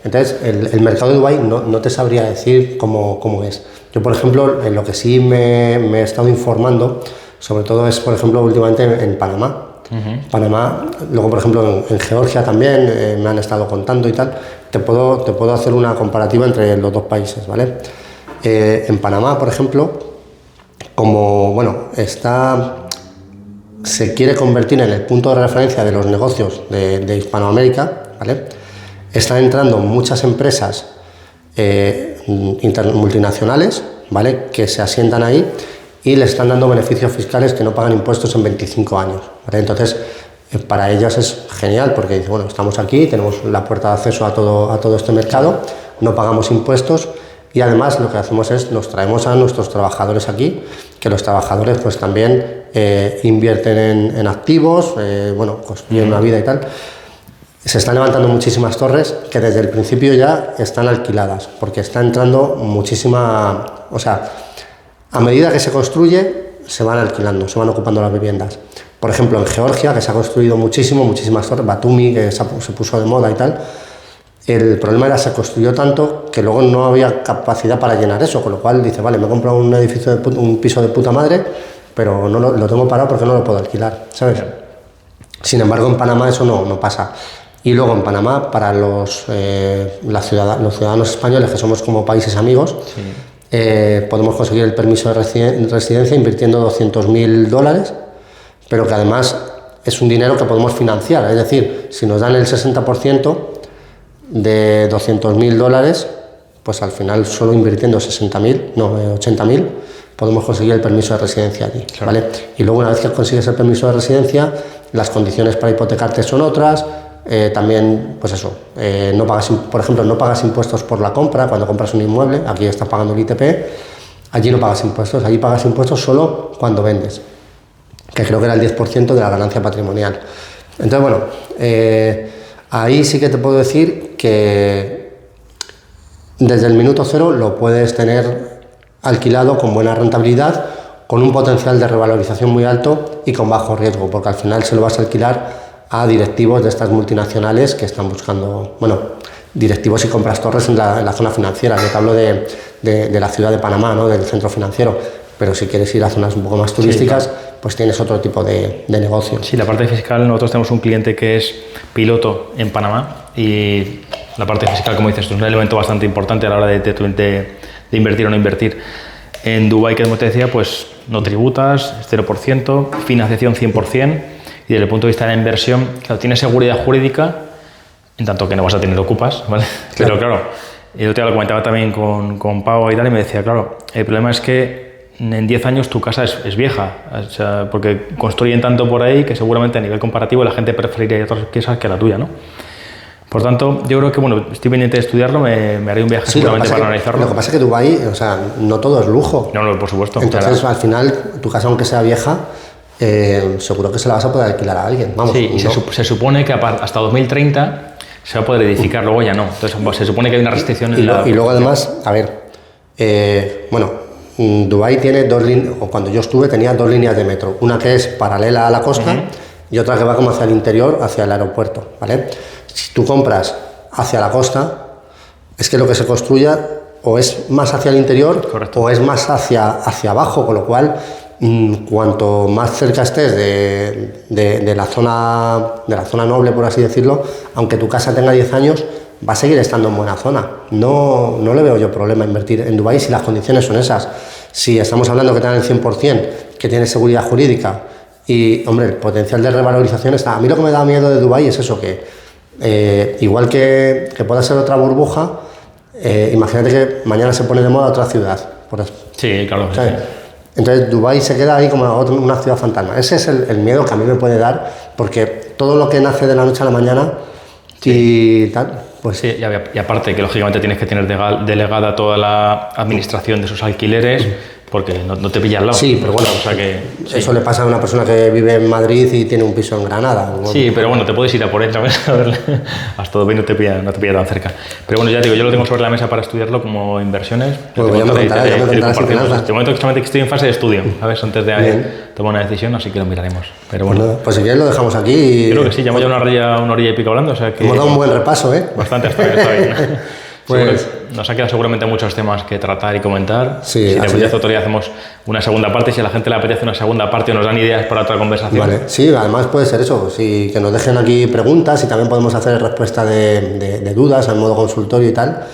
entonces el mercado de Dubái no te sabría decir cómo es. Yo, por ejemplo, en lo que sí me he estado informando, sobre todo es, por ejemplo, últimamente en Panamá. Panamá, luego por ejemplo en Georgia también me han estado contando y tal. Te puedo hacer una comparativa entre los dos países, ¿vale? En Panamá, por ejemplo, como bueno, se quiere convertir en el punto de referencia de los negocios de Hispanoamérica, ¿vale? Están entrando muchas empresas multinacionales, ¿vale? Que se asientan ahí y le están dando beneficios fiscales que no pagan impuestos en 25 años, ¿vale? Entonces, para ellas es genial porque dicen, bueno, estamos aquí, tenemos la puerta de acceso a todo este mercado, no pagamos impuestos y además lo que hacemos es nos traemos a nuestros trabajadores aquí, que los trabajadores pues también invierten en activos, bueno, construyen una vida y tal. Se están levantando muchísimas torres que desde el principio ya están alquiladas porque está entrando muchísima, o sea, a medida que se construye se van alquilando, se van ocupando las viviendas. Por ejemplo, en Georgia, que se ha construido muchísimas torres, Batumi, que se puso de moda y tal, el problema era que se construyó tanto que luego no había capacidad para llenar eso, con lo cual dice, vale, me he comprado un piso de puta madre, pero no lo tengo parado porque no lo puedo alquilar, ¿sabes? Sin embargo, en Panamá eso no pasa. Y luego en Panamá, para los ciudadanos españoles, que somos como países amigos, podemos conseguir el permiso de residencia invirtiendo $200.000, pero que además es un dinero que podemos financiar. Es decir, si nos dan el 60% de $200.000, pues al final solo invirtiendo 80.000, podemos conseguir el permiso de residencia allí, claro. ¿Vale? Y luego una vez que consigues el permiso de residencia, las condiciones para hipotecarte son otras. También, pues eso, por ejemplo, no pagas impuestos por la compra cuando compras un inmueble. Aquí estás pagando el ITP, allí no pagas impuestos, allí pagas impuestos solo cuando vendes, que creo que era el 10% de la ganancia patrimonial. Entonces, bueno, ahí sí que te puedo decir que desde el minuto cero lo puedes tener alquilado con buena rentabilidad, con un potencial de revalorización muy alto y con bajo riesgo, porque al final se lo vas a alquilar a directivos de estas multinacionales que están buscando, bueno, directivos y compras torres en la zona financiera. Yo te hablo de la ciudad de Panamá, ¿no? Del centro financiero, pero si quieres ir a zonas un poco más turísticas, pues tienes otro tipo de negocio. Sí, la parte fiscal, nosotros tenemos un cliente que es piloto en Panamá y la parte fiscal, como dices, es un elemento bastante importante a la hora de invertir o no invertir. En Dubái, que como te decía, pues no tributas, es 0%, financiación 100%, y desde el punto de vista de la inversión, claro, tienes seguridad jurídica, en tanto que no vas a tener ocupas, ¿vale? Claro. Pero claro, el otro día lo comentaba también con Pau y tal, y me decía, claro, el problema es que en 10 años tu casa es vieja, o sea, porque construyen tanto por ahí que seguramente a nivel comparativo la gente preferiría otras piezas que la tuya, ¿no? Por tanto, yo creo que, bueno, estoy pendiente de estudiarlo, me haré un viaje seguramente para analizarlo. Lo que pasa es que Dubái, o sea, no todo es lujo. No, por supuesto. Entonces, al final, tu casa, aunque sea vieja, seguro que se la vas a poder alquilar a alguien. Vamos, sí, y se supone que hasta 2030 se va a poder edificar, luego ya no. Entonces, se supone que hay una restricción en y luego, además, a ver, bueno, Dubái tiene dos líneas, o cuando yo estuve tenía 2 líneas de metro. Una que es paralela a la costa y otra que va como hacia el interior, hacia el aeropuerto, ¿vale? Si tú compras hacia la costa, es que lo que se construya o es más hacia el interior, correcto, o es más hacia abajo, con lo cual cuanto más cerca estés de la zona noble, por así decirlo, aunque tu casa tenga 10 años, va a seguir estando en buena zona. No le veo yo problema a invertir en Dubái si las condiciones son esas. Si estamos hablando que te dan el 100%, que tienes seguridad jurídica y, hombre, el potencial de revalorización está. A mí lo que me da miedo de Dubái es eso, que igual que pueda ser otra burbuja, imagínate que mañana se pone de moda otra ciudad. Sí, claro. Sí. Entonces Dubái se queda ahí como una ciudad fantasma. Ese es el miedo que a mí me puede dar, porque todo lo que nace de la noche a la mañana y tal, pues sí, y aparte que lógicamente tienes que tener delegada toda la administración de esos alquileres, porque no te pilla al lado. Sí, pero bueno, o sea que eso le pasa a una persona que vive en Madrid y tiene un piso en Granada. Sí, pero bueno, te puedes ir a por él también, a verle. Hasta Dubái no te pilla tan cerca. Pero bueno, ya digo, yo lo tengo sobre la mesa para estudiarlo como inversiones. Pues ya me contarás de momento que estoy en fase de estudio, ¿sabes? Antes de tomar una decisión, así que lo miraremos. Pero bueno. Pues si quieres lo dejamos aquí. Creo que sí, llevamos ya una orilla y pico hablando, o sea que hemos dado un buen repaso, ¿eh? Bastante, está bien. Pues nos ha quedado seguramente muchos temas que tratar y comentar. Sí, si te apetece otro día hacemos una segunda parte, si a la gente le apetece una segunda parte o nos dan ideas para otra conversación. Vale, sí, además puede ser eso, que nos dejen aquí preguntas y también podemos hacer respuesta de dudas en modo consultorio y tal.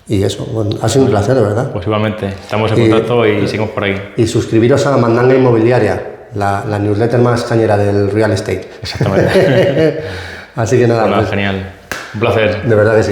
Y eso, bueno, ha sido un placer, de verdad. Pues igualmente, estamos en contacto y seguimos por ahí. Y suscribiros a Mandanga Inmobiliaria, la newsletter más cañera del real estate. Exactamente. Así que nada. Bueno, genial. Un placer. De verdad que sí.